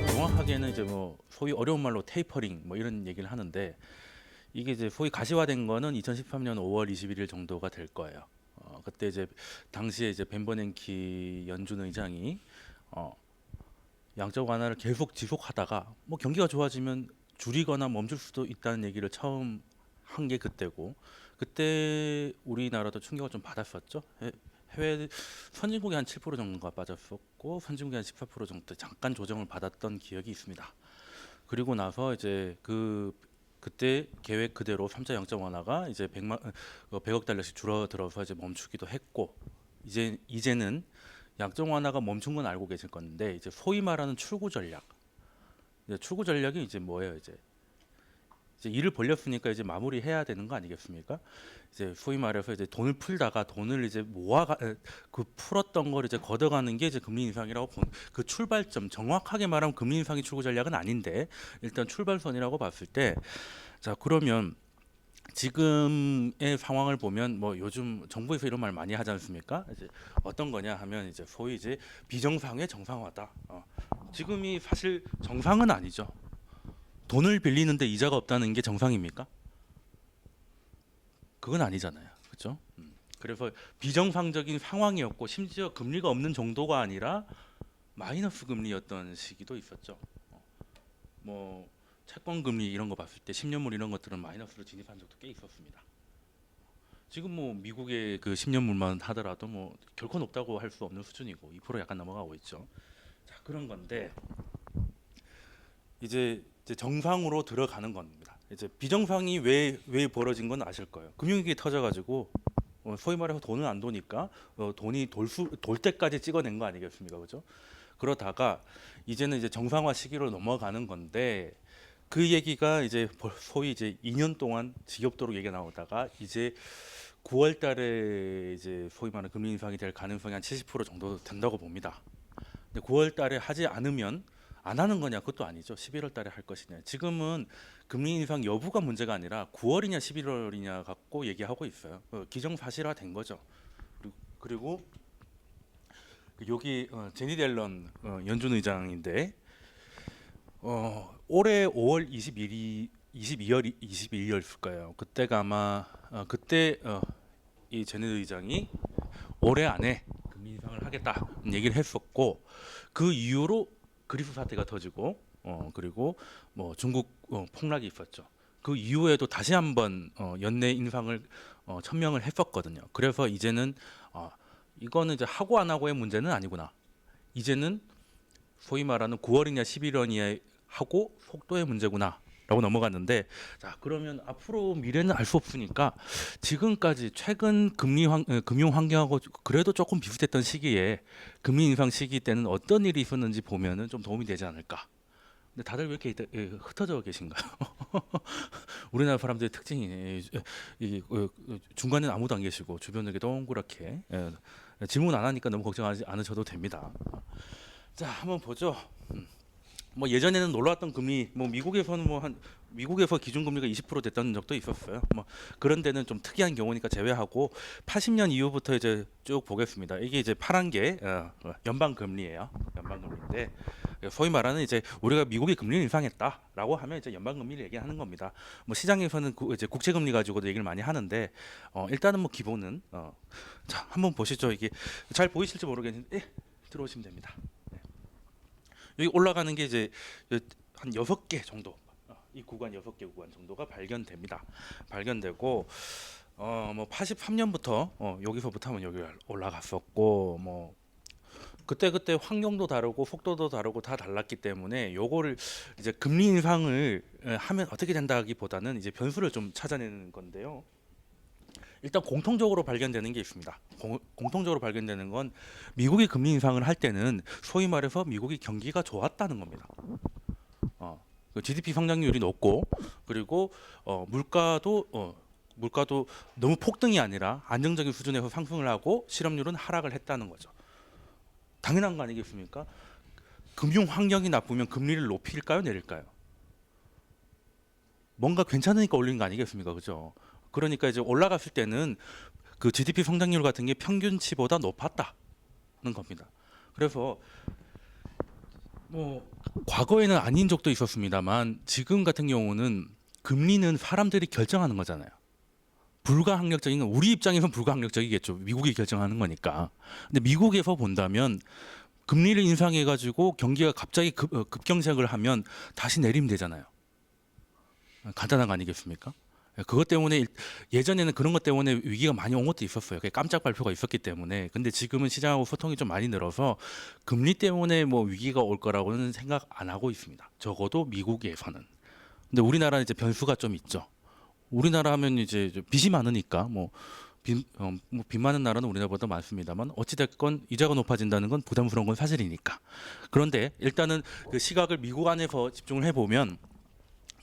정확하게는 이제 뭐 소위 어려운 말로 테이퍼링 뭐 이런 얘기를 하는데, 이게 이제 소위 가시화된 거는 2013년 5월 21일 정도가 될 거예요. 그때 이제 당시에 이제 벤 버냉키 연준 의장이 양적 완화를 계속 지속하다가 뭐 경기가 좋아지면 줄이거나 멈출 수도 있다는 얘기를 처음 한 게 그때고, 그때 우리나라도 충격을 좀 받았었죠. 해외 선진국이 한 7% 정도가 빠졌었고 선진국이 한 14% 정도 잠깐 조정을 받았던 기억이 있습니다. 그리고 나서 이제 그때 계획 그대로 3차 양적 완화가 이제 100억 달러씩 줄어들어서 이제 멈추기도 했고, 이제는 양적 완화가 멈춘 건 알고 계실 건데, 이제 소위 말하는 출구 전략. 이제 출구 전략이 이제 뭐예요? 이제 일을 벌렸으니까 이제 마무리해야 되는 거 아니겠습니까? 이제 소위 말해서 이제 돈을 풀다가 돈을 이제 그 풀었던 걸 이제 걷어가는 게 이제 금리 인상이라고 그 출발점, 정확하게 말하면 금리 인상이 출구 전략은 아닌데 일단 출발선이라고 봤을 때, 자 그러면 지금의 상황을 보면 뭐 요즘 정부에서 이런 말 많이 하지 않습니까? 이제 어떤 거냐 하면 이제 소위 이제 비정상의 정상화다. 지금이 사실 정상은 아니죠. 돈을 빌리는데 이자가 없다는 게 정상입니까? 그건 아니잖아요. 그렇죠? 그래서 비정상적인 상황이었고, 심지어 금리가 없는 정도가 아니라 마이너스 금리였던 시기도 있었죠. 뭐 채권 금리 이런 거 봤을 때 10년물 이런 것들은 마이너스로 진입한 적도 꽤 있었습니다. 지금 뭐 미국의 그 10년물만 하더라도 뭐 결코 높다고 할 수 없는 수준이고 2% 약간 넘어가고 있죠. 자, 그런 건데 이제 정상으로 들어가는 겁니다. 이제 비정상이 왜 벌어진 건 아실 거예요. 금융위기 터져가지고 소위 말해서 돈은 안 도니까 돈이 돌 때까지 찍어낸 거 아니겠습니까, 그죠? 그러다가 이제는 이제 정상화 시기로 넘어가는 건데, 그 얘기가 이제 소위 이제 2년 동안 지겹도록 얘기가 나오다가 이제 9월달에 이제 소위 말하는 금리 인상이 될 가능성이 한 70% 정도 된다고 봅니다. 근데 9월달에 하지 않으면 안 하는 거냐? 그것도 아니죠. 11월 달에 할 것이냐. 지금은 금리 인상 여부가 문제가 아니라 9월이냐 11월이냐 갖고 얘기하고 있어요. 기정사실화 된 거죠. 그리고 여기 제니 델런 연준 의장인데 올해 5월 22일이었을 거예요. 그때가 아마 그때 이 제니 의장이 올해 안에 금리 인상을 하겠다는 얘기를 했었고, 그 이후로 그리스 사태가 터지고 그리고 뭐 중국 폭락이 있었죠. 그 이후에도 다시 한번 연내 인상을 천명을 했었거든요. 그래서 이제는 이거는 이제 하고 안 하고의 문제는 아니구나. 이제는 소위 말하는 9월이냐 11월이냐 하고 속도의 문제구나 라고 넘어갔는데, 자 그러면 앞으로 미래는 알 수 없으니까 지금까지 최근 금융 환경하고 그래도 조금 비슷했던 시기에 금리 인상 시기 때는 어떤 일이 있었는지 보면은 좀 도움이 되지 않을까. 근데 다들 왜 이렇게 흩어져 계신가요? 우리나라 사람들의 특징이 중간에 아무도 안 계시고 주변에 이렇게 동그랗게 질문 안 하니까 너무 걱정하지 않으셔도 됩니다. 자 한번 보죠. 뭐 예전에는 놀랐던 금리, 뭐 미국에서는 미국에서 기준금리가 20% 됐던 적도 있었어요. 뭐 그런 데는 좀 특이한 경우니까 제외하고 80년 이후부터 이제 쭉 보겠습니다. 이게 이제 파란 게 연방금리예요. 연방금리인데 소위 말하는 이제 우리가 미국이 금리를 인상했다라고 하면 이제 연방금리를 얘기하는 겁니다. 뭐 시장에서는 이제 국채금리 가지고도 얘기를 많이 하는데 일단은 뭐 기본은 자 한번 보시죠. 이게 잘 보이실지 모르겠는데 들어오시면 됩니다. 여기 올라가는 게 이제 한 6개 정도, 이 구간 6개 구간 정도가 발견됩니다. 발견되고 뭐 83년부터 여기서부터 하면 여기 올라갔었고, 뭐 그때 환경도 다르고 속도도 다르고 다 달랐기 때문에 요거를 이제 금리 인상을 하면 어떻게 된다기보다는 이제 변수를 좀 찾아내는 건데요. 일단 공통적으로 발견되는 게 있습니다. 공통적으로 발견되는 건 미국이 금리 인상을 할 때는 소위 말해서 미국이 경기가 좋았다는 겁니다. GDP 성장률이 높고, 그리고 물가도 너무 폭등이 아니라 안정적인 수준에서 상승을 하고 실업률은 하락을 했다는 거죠. 당연한 거 아니겠습니까? 금융 환경이 나쁘면 금리를 높일까요, 내릴까요? 뭔가 괜찮으니까 올리는 거 아니겠습니까, 그죠? 그러니까 이제 올라갔을 때는 그 GDP 성장률 같은 게 평균치보다 높았다는 겁니다. 그래서 뭐 과거에는 아닌 적도 있었습니다만 지금 같은 경우는 금리는 사람들이 결정하는 거잖아요. 불가항력적인 건 우리 입장에선 불가항력적이겠죠. 미국이 결정하는 거니까. 근데 미국에서 본다면 금리를 인상해 가지고 경기가 갑자기 급경색을 하면 다시 내리면 되잖아요. 간단한 거 아니겠습니까? 그것 때문에 예전에는 그런 것 때문에 위기가 많이 온 것도 있었어요. 깜짝 발표가 있었기 때문에. 근데 지금은 시장하고 소통이 좀 많이 늘어서 금리 때문에 뭐 위기가 올 거라고는 생각 안 하고 있습니다. 적어도 미국에서는. 근데 우리나라는 이제 변수가 좀 있죠. 우리나라 하면 이제 빚이 많으니까 빚 많은 나라는 우리나라보다 많습니다만 어찌됐건 이자가 높아진다는 건 부담스러운 건 사실이니까. 그런데 일단은 그 시각을 미국 안에서 집중을 해보면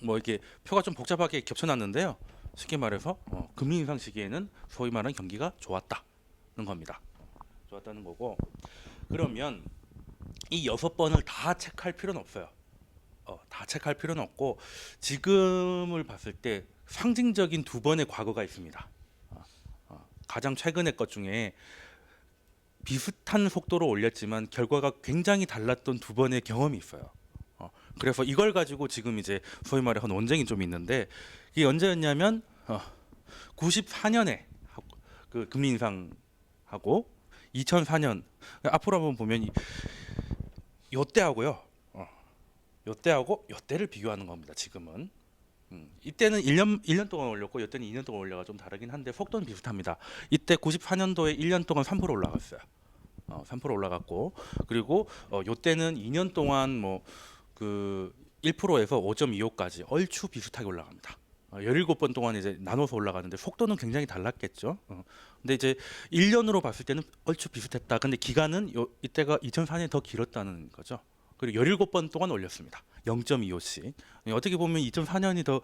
뭐 이렇게 표가 좀 복잡하게 겹쳐놨는데요. 쉽게 말해서 금리 인상 시기에는 소위 말하는 경기가 좋았다는 겁니다. 좋았다는 거고. 그러면 이 6번을 다 체크할 필요는 없어요. 다 체크할 필요는 없고 지금을 봤을 때 상징적인 2번의 과거가 있습니다. 가장 최근의 것 중에 비슷한 속도로 올렸지만 결과가 굉장히 달랐던 2번의 경험이 있어요. 그래서 이걸 가지고 지금 이제 소위 말해서 논쟁이 좀 있는데 이게 언제였냐면 94년에 그 금리 인상하고 2004년 앞으로 한번 보면 요때하고요. 요때하고 요때를 비교하는 겁니다. 지금은 이때는 1년 동안 올렸고 요때는 2년 동안 올려가 좀 다르긴 한데 속도는 비슷합니다. 이때 94년도에 1년 동안 3% 올라갔어요. 3% 올라갔고 그리고 요때는 2년 동안 뭐 그 1%에서 5.25까지 얼추 비슷하게 올라갑니다. 17번 동안 이제 나눠서 올라가는데 속도는 굉장히 달랐겠죠. 근데 이제 1년으로 봤을 때는 얼추 비슷했다. 근데 기간은 이때가 2004년이 더 길었다는 거죠. 그리고 17번 동안 올렸습니다. 0.25씩. 어떻게 보면 2004년이 더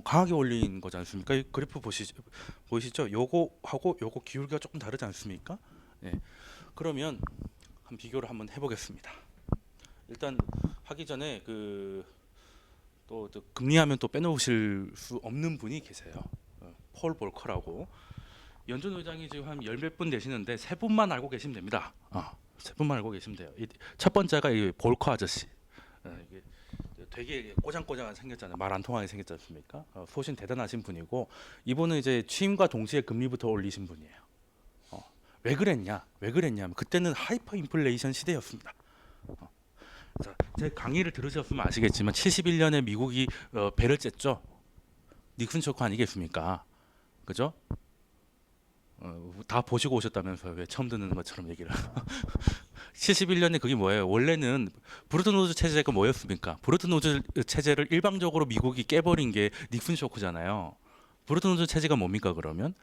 강하게 올린 거지 않습니까? 이 그래프 보이시죠? 요거하고 요거 기울기가 조금 다르지 않습니까? 네. 그러면 비교를 한번 해보겠습니다. 일단 하기 전에 또 금리하면 또 빼놓으실 수 없는 분이 계세요. 폴 볼커라고. 연준 의장이 지금 한 10몇 분 되시는데 3분만 알고 계시면 됩니다. 3분만 알고 계시면 돼요. 첫 번째가 이 볼커 아저씨. 이게 되게 꼬장꼬장한 생겼잖아요. 말 안 통하게 생겼지 않습니까? 소신 대단하신 분이고 이분은 이제 취임과 동시에 금리부터 올리신 분이에요. 왜 그랬냐면 그때는 하이퍼 인플레이션 시대였습니다. 자, 제 강의를 들으셨으면 아시겠지만 71년에 미국이 배를 쨌죠. 닉슨 쇼크 아니겠습니까? 그죠? 다 보시고 오셨다면서 왜 처음 듣는 것처럼 얘기를 71년에 그게 뭐예요? 원래는 브루트 노즈 체제가 뭐였습니까? 브루트 노즈 체제를 일방적으로 미국이 깨버린 게 닉슨 쇼크잖아요. 브루트 노즈 체제가 뭡니까 그러면?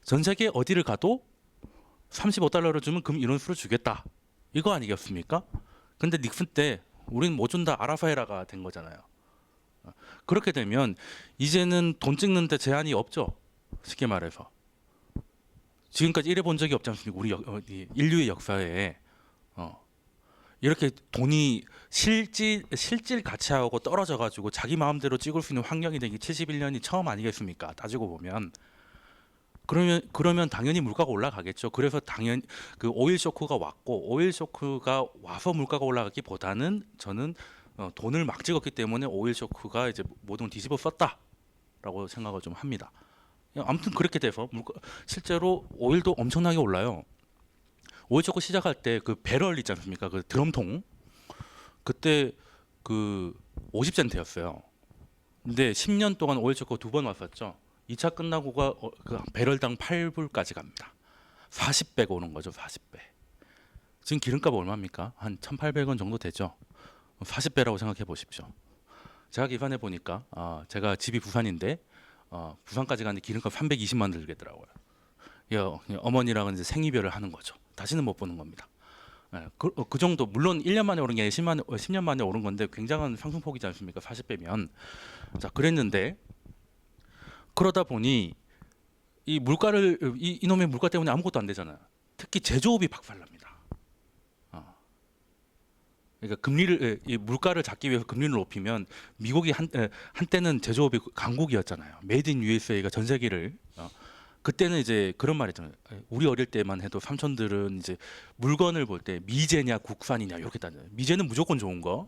전 세계 어디를 가도 35달러를 주면 금 인원수를 주겠다. 이거 아니겠습니까? 근데 닉슨 때 우린 못 준다 알아서 해라가 된 거잖아요. 그렇게 되면 이제는 돈 찍는데 제한이 없죠. 쉽게 말해서. 지금까지 이래 본 적이 없지 않습니까? 우리 인류의 역사에 이렇게 돈이 실질 가치하고 떨어져 가지고 자기 마음대로 찍을 수 있는 환경이 되기 71년이 처음 아니겠습니까? 따지고 보면. 그러면 당연히 물가가 올라가겠죠. 그래서 당연 그 오일 쇼크가 왔고 오일 쇼크가 와서 물가가 올라가기보다는 저는 돈을 막 찍었기 때문에 오일 쇼크가 이제 모든 걸 뒤집어 썼다라고 생각을 좀 합니다. 아무튼 그렇게 돼서 실제로 오일도 엄청나게 올라요. 오일 쇼크 시작할 때 그 배럴 있지 않습니까? 그 드럼통 그때 그 50센트였어요. 근데 10년 동안 오일 쇼크가 2번 왔었죠. 2차 끝나고가 그 배럴당 8불까지 갑니다. 40배가 오는 거죠. 40배. 지금 기름값 얼마입니까? 한 1,800원 정도 되죠. 40배라고 생각해 보십시오. 제가 계산해 보니까 제가 집이 부산인데 부산까지 가는데 기름값 320만 원 들겠더라고요. 어머니랑은 이제 생이별을 하는 거죠. 다시는 못 보는 겁니다. 그 정도 물론 1년 만에 오른 게 아니라 10년 만에 오른 건데 굉장한 상승폭이지 않습니까? 40배면. 자, 그랬는데 그러다 보니 이놈의 물가 때문에 아무것도 안 되잖아요. 특히 제조업이 박살납니다. 그러니까 이 물가를 잡기 위해서 금리를 높이면 미국이 한때는 제조업이 강국이었잖아요. 메이드 인 USA가 전 세계를 그때는 이제 그런 말 있잖아요. 우리 어릴 때만 해도 삼촌들은 이제 물건을 볼 때 미제냐 국산이냐 이렇게 따져요. 미제는 무조건 좋은 거,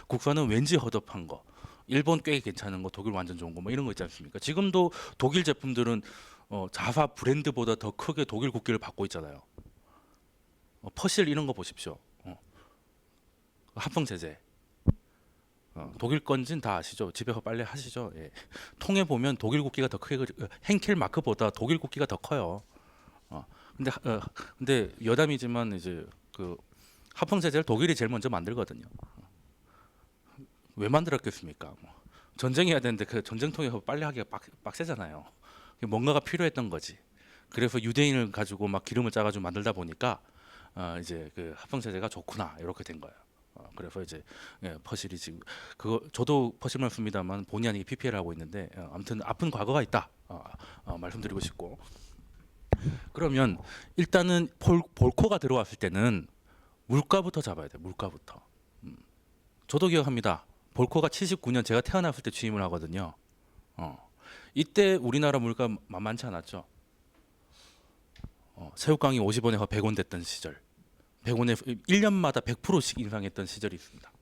국산은 왠지 허접한 거. 일본 꽤 괜찮은 거, 독일 완전 좋은 거, 뭐 이런 거 있지 않습니까? 지금도 독일 제품들은 자사 브랜드보다 더 크게 독일 국기를 받고 있잖아요. 퍼실 이런 거 보십시오. 합성 제재. 독일 건진 다 아시죠? 집에서 빨래 하시죠? 예. 통에 보면 독일 국기가 더 크게 henkel 마크보다 독일 국기가 더 커요. 어. 근데 여담이지만 이제 그 합성 제재를 독일이 제일 먼저 만들거든요. 왜 만들었겠습니까? 뭐. 전쟁해야 되는데 그 전쟁통에서 빨래하기가 빡세잖아요. 뭔가가 필요했던 거지. 그래서 유대인을 가지고 막 기름을 짜가지고 만들다 보니까 이제 그 합성 제재가 좋구나 이렇게 된 거예요. 그래서 이제 퍼실이 지금 그거 저도 퍼실만 씁니다만 본의 아니게 PPL 하고 있는데 아무튼 아픈 과거가 있다 말씀드리고 싶고 그러면 일단은 볼코가 들어왔을 때는 물가부터 잡아야 돼 물가부터 저도 기억합니다 볼코가 79년 제가 태어났을 때 취임을 하거든요 이때 우리나라 물가 만만치 않았죠 새우깡이 50원에서 100원 됐던 시절 100원에 1년마다 100%씩 인상했던 시절이 있습니다.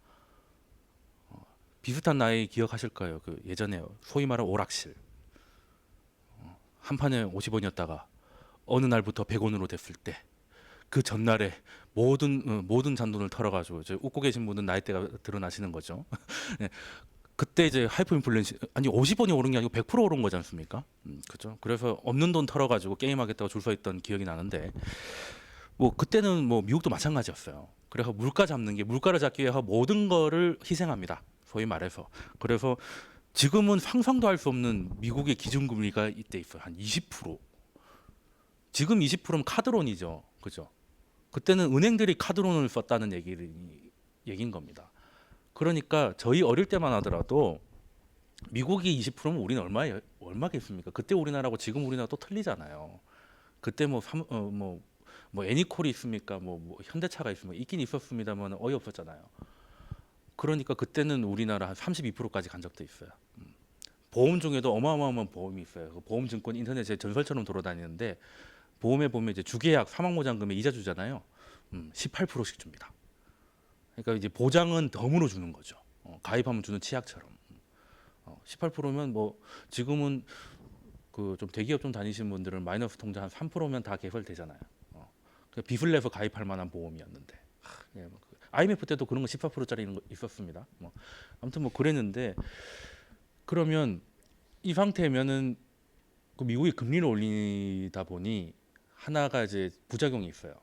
비슷한 나이 기억하실까요? 그 예전에 소위 말하는 오락실 한 판에 50원이었다가 어느 날부터 100원으로 됐을 때 그 전날에 모든 잔돈을 털어가지고 이제 웃고 계신 분은 나이대가 드러나시는 거죠. 네, 그때 이제 하이퍼 인플레이션 아니 50원이 오른 게 아니고 100% 오른 거지 않습니까? 그죠? 그래서 없는 돈 털어가지고 게임하겠다고 줄 서 있던 기억이 나는데 뭐 그때는 뭐 미국도 마찬가지였어요. 그래서 물가 잡는 게 물가를 잡기 위해서 모든 거를 희생합니다. 소위 말해서. 그래서 지금은 상상도 할 수 없는 미국의 기준금리가 이때 있어요. 한 20%. 지금 20%면 카드론이죠. 그죠? 그때는 은행들이 카드론을 썼다는 얘기인 겁니다. 그러니까 저희 어릴 때만 하더라도 미국이 20%면 우리는 얼마겠습니까? 그때 우리나라하고 지금 우리나라 또 틀리잖아요. 그때 뭐 애니콜이 있습니까? 뭐 현대차가 있습니까? 있긴 있었습니다만 어이없었잖아요. 그러니까 그때는 우리나라 한 32%까지 간 적도 있어요. 보험 중에도 어마어마한 보험이 있어요. 그 보험증권 인터넷에 전설처럼 돌아다니는데 보험에 보면 이제 주계약 사망보장금에 이자 주잖아요. 18%씩 줍니다. 그러니까 이제 보장은 덤으로 주는 거죠. 가입하면 주는 치약처럼. 18%면 뭐 지금은 그 좀 대기업 좀 다니시는 분들은 마이너스 통장 한 3%면 다 개설되잖아요. 빚을 내서 가입할 만한 보험이었는데 IMF 때도 그런 거 14%짜리 있었습니다. 아무튼 뭐 그랬는데 그러면 이 상태면은 그 미국이 금리를 올리다 보니 하나가 이제 부작용이 있어요.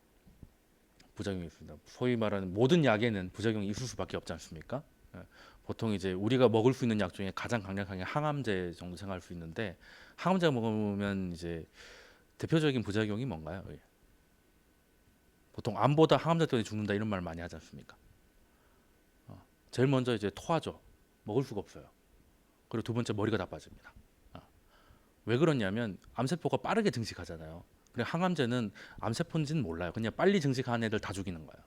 부작용이 있습니다. 소위 말하는 모든 약에는 부작용이 있을 수밖에 없지 않습니까? 보통 이제 우리가 먹을 수 있는 약 중에 가장 강력한 게 항암제 정도 생각할 수 있는데 항암제 먹으면 이제 대표적인 부작용이 뭔가요? 보통 암보다 항암제 때문에 죽는다 이런 말 많이 하지 않습니까? 제일 먼저 이제 토하죠. 먹을 수가 없어요. 그리고 두 번째 머리가 다 빠집니다. 왜 그러냐면 암세포가 빠르게 증식하잖아요. 근데 항암제는 암세포인지는 몰라요. 그냥 빨리 증식하는 애들 다 죽이는 거예요.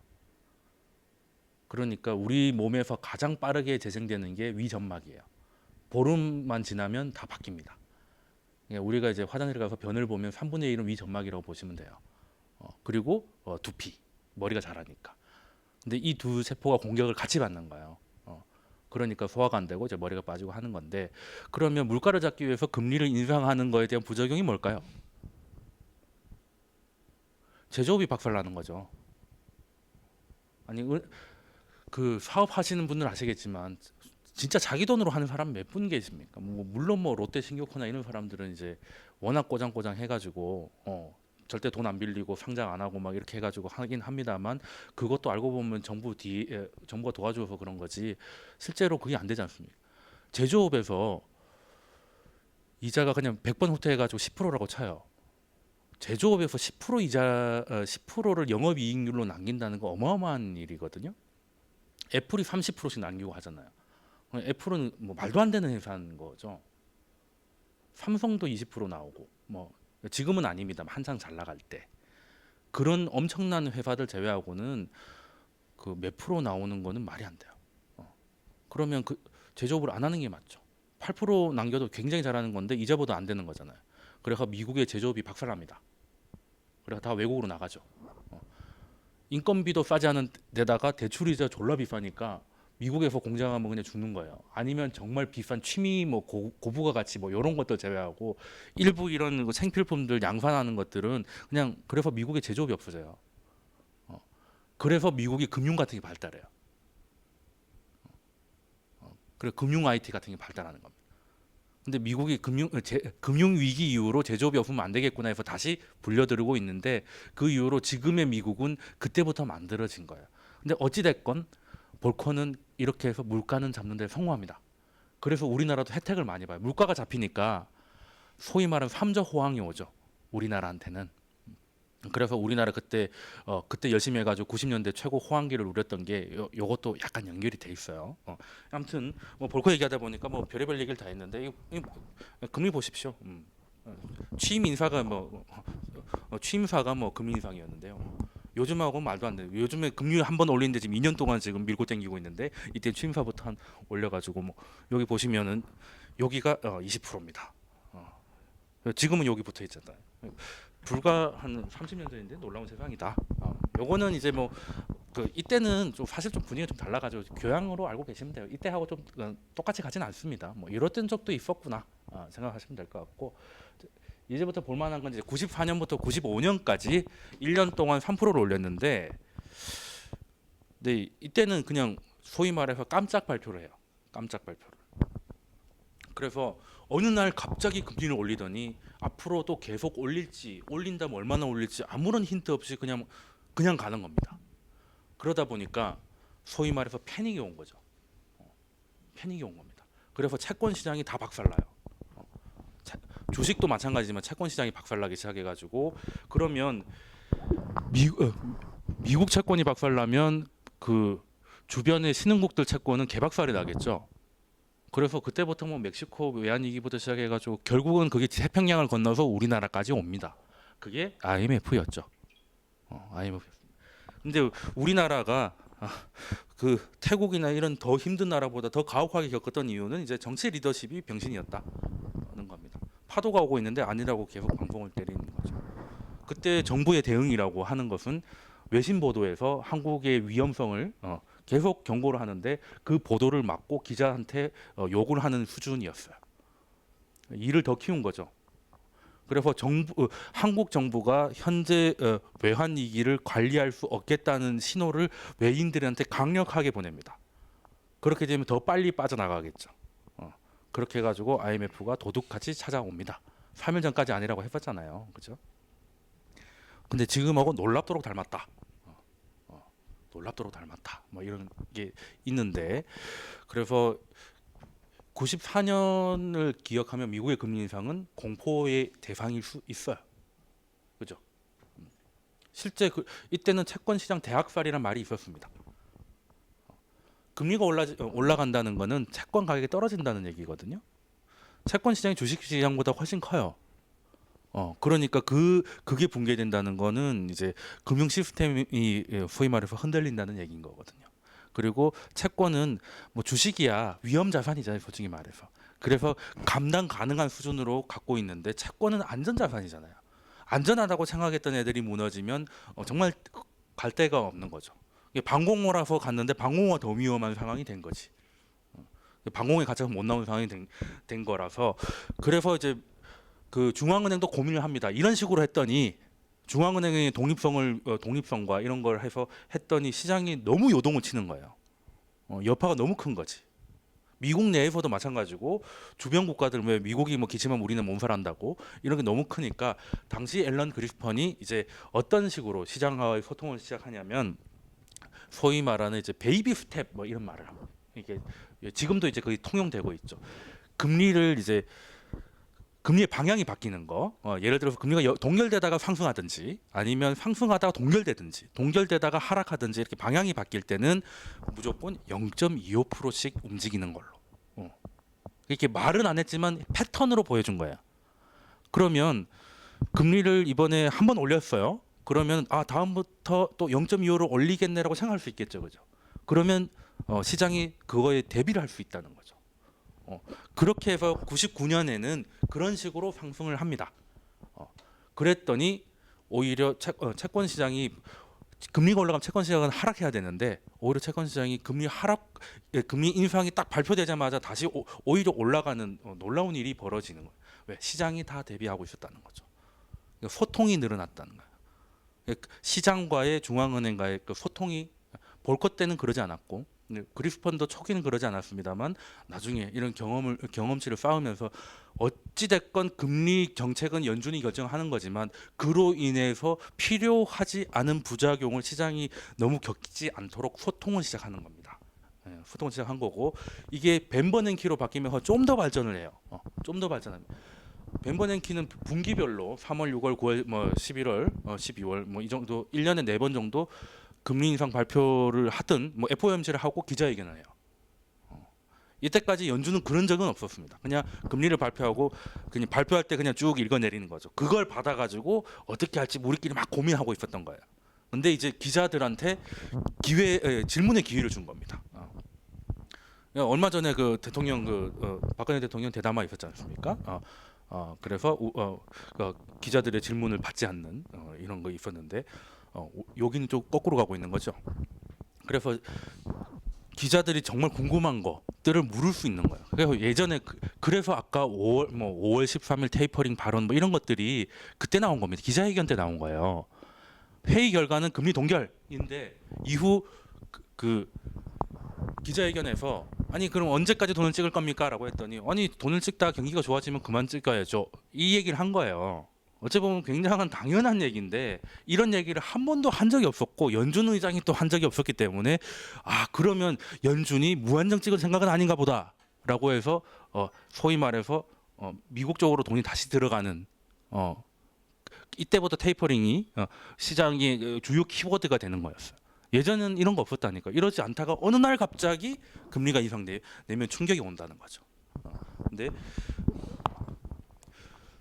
그러니까 우리 몸에서 가장 빠르게 재생되는 게 위점막이에요. 보름만 지나면 다 바뀝니다. 우리가 이제 화장실 가서 변을 보면 3분의 1은 위점막이라고 보시면 돼요. 그리고 두피, 머리가 자라니까. 근데 이 두 세포가 공격을 같이 받는 거예요. 그러니까 소화가 안 되고 이제 머리가 빠지고 하는 건데 그러면 물가를 잡기 위해서 금리를 인상하는 거에 대한 부작용이 뭘까요? 제조업이 박살나는 거죠. 아니 그 사업하시는 분들 아시겠지만 진짜 자기 돈으로 하는 사람 몇 분 계십니까? 뭐 물론 뭐 롯데 신격호나 이런 사람들은 이제 워낙 꼬장꼬장 해가지고 절대 돈 안 빌리고 상장 안 하고 막 이렇게 해가지고 하긴 합니다만 그것도 알고 보면 정부가 도와줘서 그런 거지 실제로 그게 안 되지 않습니까? 제조업에서 이자가 그냥 100번 후퇴해가지고 10%라고 쳐요. 제조업에서 10% 이자 10%를 영업이익률로 남긴다는 거 어마어마한 일이거든요. 애플이 30%씩 남기고 하잖아요. 애플은 뭐 말도 안 되는 회사인 거죠. 삼성도 20% 나오고 뭐 지금은 아닙니다. 한창 잘 나갈 때 그런 엄청난 회사들 제외하고는 그 몇 프로 나오는 거는 말이 안 돼요. 그러면 그 제조업을 안 하는 게 맞죠. 8% 남겨도 굉장히 잘하는 건데 이자보다 안 되는 거잖아요. 그래서 미국의 제조업이 박살납니다. 그래서 다 외국으로 나가죠. 인건비도 싸지 않은 데다가 대출이자 졸라 비싸니까 미국에서 공장하면 그냥 죽는 거예요. 아니면 정말 비싼 취미 뭐 고부가 가치 뭐 이런 것들 제외하고 일부 이런 그 생필품들 양산하는 것들은 그냥 그래서 미국의 제조업이 없어져요. 그래서 미국이 금융 같은 게 발달해요. 그래 금융 IT 같은 게 발달하는 겁니다. 근데 미국이 금융 위기 이후로 제조업이 없으면 안 되겠구나 해서 다시 불려들고 있는데 그 이후로 지금의 미국은 그때부터 만들어진 거예요. 근데 어찌 됐건 볼컨은 이렇게 해서 물가는 잡는 데 성공합니다. 그래서 우리나라도 혜택을 많이 봐요. 물가가 잡히니까 소위 말하는 삼저 호황이 오죠. 우리나라한테는. 그래서 우리나라 그때 열심히 해가지고 90년대 최고 호황기를 누렸던 게 요것도 약간 연결이 돼 있어요. 아무튼 뭐 볼코 얘기하다 보니까 뭐 별의별 얘기를 다 했는데 금리 보십시오. 취임 인사가 취임사가 뭐 금리 인상이었는데요. 요즘하고 말도 안 돼요. 요즘에 금리 한 번 올리는데 지금 2년 동안 지금 밀고 당기고 있는데 이때 취임사부터 한 올려가지고 뭐 여기 보시면은 여기가 20%입니다. 지금은 여기 붙어 있잖아요. 불과 한 30년 전인데 놀라운 세상이다. 요거는 이제 뭐 그 이때는 좀 사실 좀 분위기가 좀 달라가지고 교양으로 알고 계시면 돼요. 이때하고 좀 똑같이 가진 않습니다. 뭐 이랬던 적도 있었구나 생각하시면 될 것 같고 이제부터 볼만한 건 이제 94년부터 95년까지 1년 동안 3%를 올렸는데, 네 이때는 그냥 소위 말해서 깜짝 발표를 해요. 깜짝 발표를. 그래서 어느 날 갑자기 금리를 올리더니 앞으로도 계속 올린다면 얼마나 올릴지 아무런 힌트 없이 그냥 가는 겁니다. 그러다 보니까 소위 말해서 패닉이 온 거죠. 패닉이 온 겁니다. 그래서 채권 시장이 다 박살나요. 주식도 마찬가지지만 채권 시장이 박살나기 시작해가지고 그러면 미국 채권이 박살나면 그 주변의 신흥국들 채권은 개박살이 나겠죠. 그래서 그때부터 뭐 멕시코 외환위기부터 시작해가지고 결국은 그게 태평양을 건너서 우리나라까지 옵니다. 그게 IMF였죠. IMF였습니다. 근데 우리나라가 그 태국이나 이런 더 힘든 나라보다 더 가혹하게 겪었던 이유는 이제 정치 리더십이 병신이었다는 겁니다. 파도가 오고 있는데 아니라고 계속 방송을 때리는 거죠. 그때 정부의 대응이라고 하는 것은 외신 보도에서 한국의 위험성을 계속 경고를 하는데 그 보도를 막고 기자한테 욕을 하는 수준이었어요. 일을 더 키운 거죠. 그래서 한국 정부가 현재 외환 위기를 관리할 수 없겠다는 신호를 외인들한테 강력하게 보냅니다. 그렇게 되면 더 빨리 빠져나가겠죠. 그렇게 해가지고 IMF가 도둑같이 찾아옵니다. 3일 전까지 아니라고 했었잖아요, 그렇죠? 근데 지금하고 놀랍도록 닮았다. 놀랍도록 닮았다. 뭐 이런 게 있는데, 그래서 94년을 기억하면 미국의 금리 인상은 공포의 대상일 수 있어요. 그죠? 실제 이때는 채권 시장 대학살이라는 말이 있었습니다. 금리가 올라간다는 거는 채권 가격이 떨어진다는 얘기거든요. 채권 시장이 주식 시장보다 훨씬 커요. 그러니까 그게 붕괴된다는 거는 이제 금융 시스템이 소위 말해서 흔들린다는 얘기인 거거든요. 그리고 채권은 뭐 주식이야 위험 자산이잖아요, 솔직히 말해서. 그래서 감당 가능한 수준으로 갖고 있는데 채권은 안전 자산이잖아요. 안전하다고 생각했던 애들이 무너지면 정말 갈 데가 없는 거죠. 방공호라서 갔는데 방공호가 더 위험한 상황이 된 거지. 방공호에 갇혀서 못 나오는 상황이 된 거라서, 그래서 이제 그 중앙은행도 고민을 합니다. 이런 식으로 했더니 중앙은행의 독립성과 이런 걸 해서 했더니 시장이 너무 요동을 치는 거예요. 여파가 너무 큰 거지. 미국 내에서도 마찬가지고 주변 국가들 왜 미국이 뭐 기침하면 우리는 몸살한다고 이런 게 너무 크니까 당시 앨런 그리스펀이 이제 어떤 식으로 시장과의 소통을 시작하냐면 소위 말하는 이제 베이비 스텝 뭐 이런 말을 합니다. 이게 지금도 이제 거의 통용되고 있죠. 금리의 방향이 바뀌는 거. 예를 들어서 금리가 동결되다가 상승하든지 아니면 상승하다가 동결되다가 하락하든지 이렇게 방향이 바뀔 때는 무조건 0.25%씩 움직이는 걸로. 이렇게 말은 안 했지만 패턴으로 보여준 거예요. 그러면 금리를 이번에 한 번 올렸어요. 그러면 다음부터 또 0.25를 올리겠네라고 생각할 수 있겠죠, 그죠? 그러면 시장이 그거에 대비를 할 수 있다는 거죠. 그렇게 해서 99년에는 그런 식으로 상승을 합니다. 그랬더니 오히려 채권 시장이 금리가 올라가면 채권 시장은 하락해야 되는데 오히려 채권 시장이 금리 인상이 딱 발표되자마자 다시 오히려 올라가는 놀라운 일이 벌어지는 거예요. 왜? 시장이 다 대비하고 있었다는 거죠. 그러니까 소통이 늘어났다는 거예요. 그러니까 시장과의 중앙은행과의 그 소통이 볼것 때는 그러지 않았고 그리스펀도 초기는 그러지 않았습니다만 나중에 이런 경험치를 쌓으면서 어찌됐건 금리 정책은 연준이 결정하는 거지만 그로 인해서 필요하지 않은 부작용을 시장이 너무 겪지 않도록 소통을 시작하는 겁니다. 소통을 시작한 거고 이게 벤버냉키로 바뀌면서 좀 더 발전을 해요. 좀 더 발전합니다. 벤버냉키는 분기별로 3월, 6월, 9월, 11월, 12월 이 정도 1년에 4번 정도 금리 인상 발표를 하든 FOMC를 하고 기자회견을 해요. 이때까지 연준은 그런 적은 없었습니다. 그냥 금리를 발표하고 그냥 발표할 때 그냥 쭉 읽어내리는 거죠. 그걸 받아가지고 어떻게 할지 우리끼리 막 고민하고 있었던 거예요. 근데 이제 기자들한테 질문의 기회를 준 겁니다. 얼마 전에 그 대통령 박근혜 대통령 대담화 있었지 않습니까? 그래서 기자들의 질문을 받지 않는 이런 거 있었는데 여기는 좀 거꾸로 가고 있는 거죠. 그래서 기자들이 정말 궁금한 것들을 물을 수 있는 거예요. 그래서 예전에 그래서 아까 5월 13일 테이퍼링 발언 이런 것들이 그때 나온 겁니다. 기자회견 때 나온 거예요. 회의 결과는 금리 동결인데 이후 그 기자회견에서 아니 그럼 언제까지 돈을 찍을 겁니까?라고 했더니 아니 돈을 찍다 경기가 좋아지면 그만 찍어야죠. 이 얘기를 한 거예요. 어찌 보면 굉장한 당연한 얘기인데 이런 얘기를 한 번도 한 적이 없었고 연준 의장이 또 한 적이 없었기 때문에 그러면 연준이 무한정 찍을 생각은 아닌가 보다라고 해서 소위 말해서 미국 쪽으로 돈이 다시 들어가는 이때부터 테이퍼링이 시장의 주요 키워드가 되는 거였어요. 예전은 이런 거 없었다니까. 이러지 않다가 어느 날 갑자기 금리가 인상되면 충격이 온다는 거죠. 근데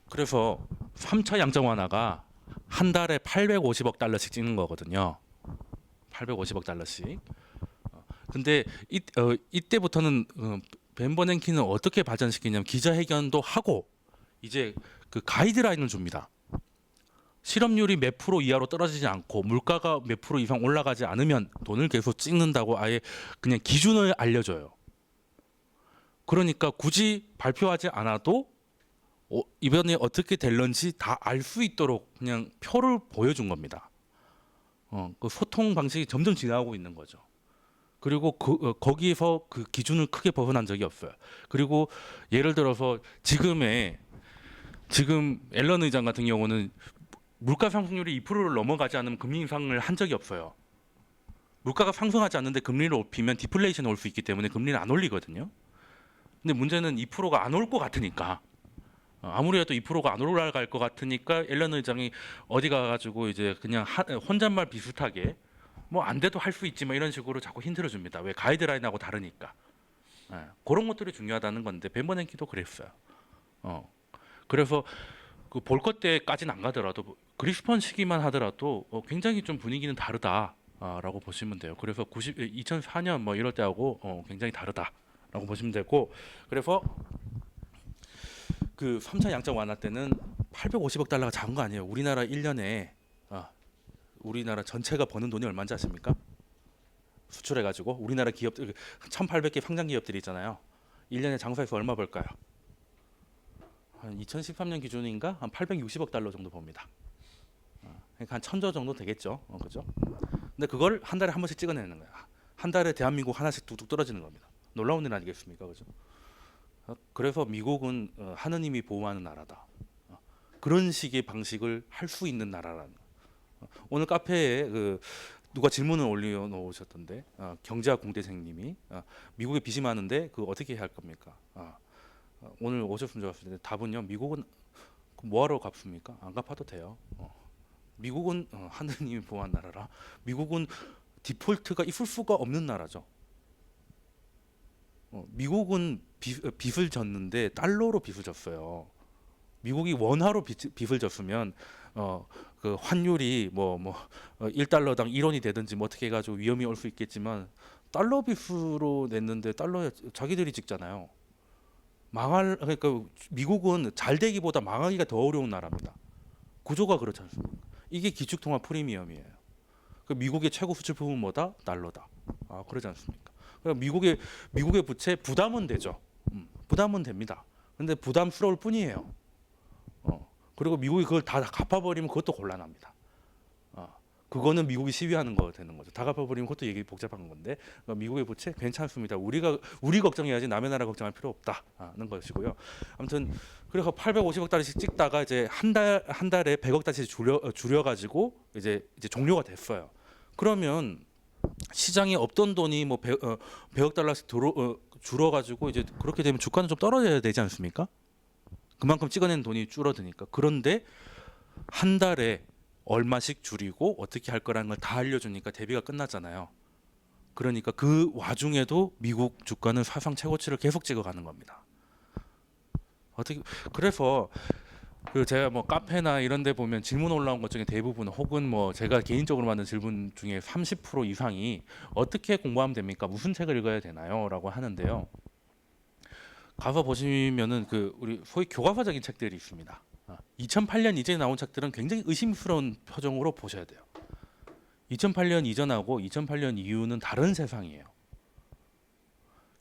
그래서 3차 양적 완화가 한 달에 850억 달러씩 찍는 거거든요. 850억 달러씩. 근데 이때부터는 벤버냉키는 어떻게 발전시키냐면 기자회견도 하고 이제 그 가이드라인을 줍니다. 실업률이 몇 프로 이하로 떨어지지 않고 물가가 몇 프로 이상 올라가지 않으면 돈을 계속 찍는다고 아예 그냥 기준을 알려줘요. 그러니까 굳이 발표하지 않아도 이번에 어떻게 될런지 다 알 수 있도록 그냥 표를 보여준 겁니다. 그 소통 방식이 점점 지나가고 있는 거죠. 그리고 거기에서 그 기준을 크게 벗어난 적이 없어요. 그리고 예를 들어서 지금 앨런 의장 같은 경우는 물가 상승률이 2%를 넘어가지 않으면 금리 인상을 한 적이 없어요. 물가가 상승하지 않는데 금리를 높이면 디플레이션이 올 수 있기 때문에 금리를 안 올리거든요. 근데 문제는 2%가 안 올 것 같으니까 아무리 해도 2%가 안 올라갈 것 같으니까 앨런 의장이 어디 가가지고 이제 그냥 혼잣말 비슷하게 안 돼도 할 수 있지 이런 식으로 자꾸 힌트를 줍니다. 왜 가이드라인하고 다르니까. 그런 것들이 중요하다는 건데 벤버냉키도 그랬어요. 그래서 그 볼 것 때까지는 안 가더라도 그리스펀 시기만 하더라도 굉장히 좀 분위기는 다르다라고 보시면 돼요. 그래서 2004년 이럴 때하고 굉장히 다르다라고 보시면 되고 그래서 그 3차 양적 완화 때는 850억 달러가 작은 거 아니에요. 우리나라 1년에 우리나라 전체가 버는 돈이 얼마인지 아십니까? 수출해 가지고 우리나라 기업들 1,800개 상장 기업들이 있잖아요. 1년에 장사해서 얼마 벌까요? 한 2013년 기준인가 한 860억 달러 정도 봅니다. 그러니까 한 1,000조 정도 되겠죠. 그죠? 근데 그걸 한 달에 한 번씩 찍어내는 거야. 한 달에 대한민국 하나씩 뚝뚝 떨어지는 겁니다. 놀라운 일 아니겠습니까? 그죠? 그래서 미국은 하느님이 보호하는 나라다. 그런 식의 방식을 할 수 있는 나라라는. 오늘 카페에 누가 질문을 올려놓으셨던데 경제학 공대생님이 미국에 빚이 많은데 그 어떻게 해야 할 겁니까? 오늘 오셨으면 좋았을 텐데 답은요. 미국은 뭐하러 갚습니까? 안 갚아도 돼요. 미국은 하느님이 보호한 나라라. 미국은 디폴트가 있을 수가 없는 나라죠. 미국은 빚을 졌는데 달러로 빚을 졌어요. 미국이 원화로 빚을 졌으면 그 환율이 1달러당 1원이 되든지 뭐 어떻게 해가지고 위험이 올 수 있겠지만 달러 비수로 냈는데 달러에 자기들이 찍잖아요. 망할 그러니까 미국은 잘 되기보다 망하기가 더 어려운 나라입니다. 구조가 그렇지 않습니까? 이게 기축통화 프리미엄이에요. 그 미국의 최고 수출품은 뭐다? 달러다. 아 그러지 않습니까? 그러니까 미국의 부채 부담은 되죠. 부담은 됩니다. 근데 부담스러울 뿐이에요. 그리고 미국이 그걸 다 갚아버리면 그것도 곤란합니다. 그거는 미국이 시위하는 거 되는 거죠. 다 갚아버리면 그것도 얘기 복잡한 건데 그러니까 미국의 부채 괜찮습니다. 우리 걱정해야지 남의 나라 걱정할 필요 없다는 것이고요. 아무튼 그래서 850억 달러씩 찍다가 이제 한 달에 100억 달러씩 줄여가지고 이제 종료가 됐어요. 그러면 시장에 없던 돈이 100억 달러씩 줄어가지고 이제 그렇게 되면 주가는 좀 떨어져야 되지 않습니까? 그만큼 찍어낸 돈이 줄어드니까. 그런데 한 달에 얼마씩 줄이고 어떻게 할 거라는 걸 다 알려주니까 대비가 끝났잖아요. 그러니까 그 와중에도 미국 주가는 사상 최고치를 계속 찍어가는 겁니다. 어떻게 그래서 그 제가 뭐 카페나 이런 데 보면 질문 올라온 것 중에 대부분 혹은 뭐 제가 개인적으로 만든 질문 중에 30% 이상이 어떻게 공부하면 됩니까? 무슨 책을 읽어야 되나요? 라고 하는데요. 가서 보시면은 그 우리 소위 교과서적인 책들이 있습니다. 2008년 이전에 나온 책들은 굉장히 의심스러운 표정으로 보셔야 돼요. 2008년 이전하고 2008년 이후는 다른 세상이에요.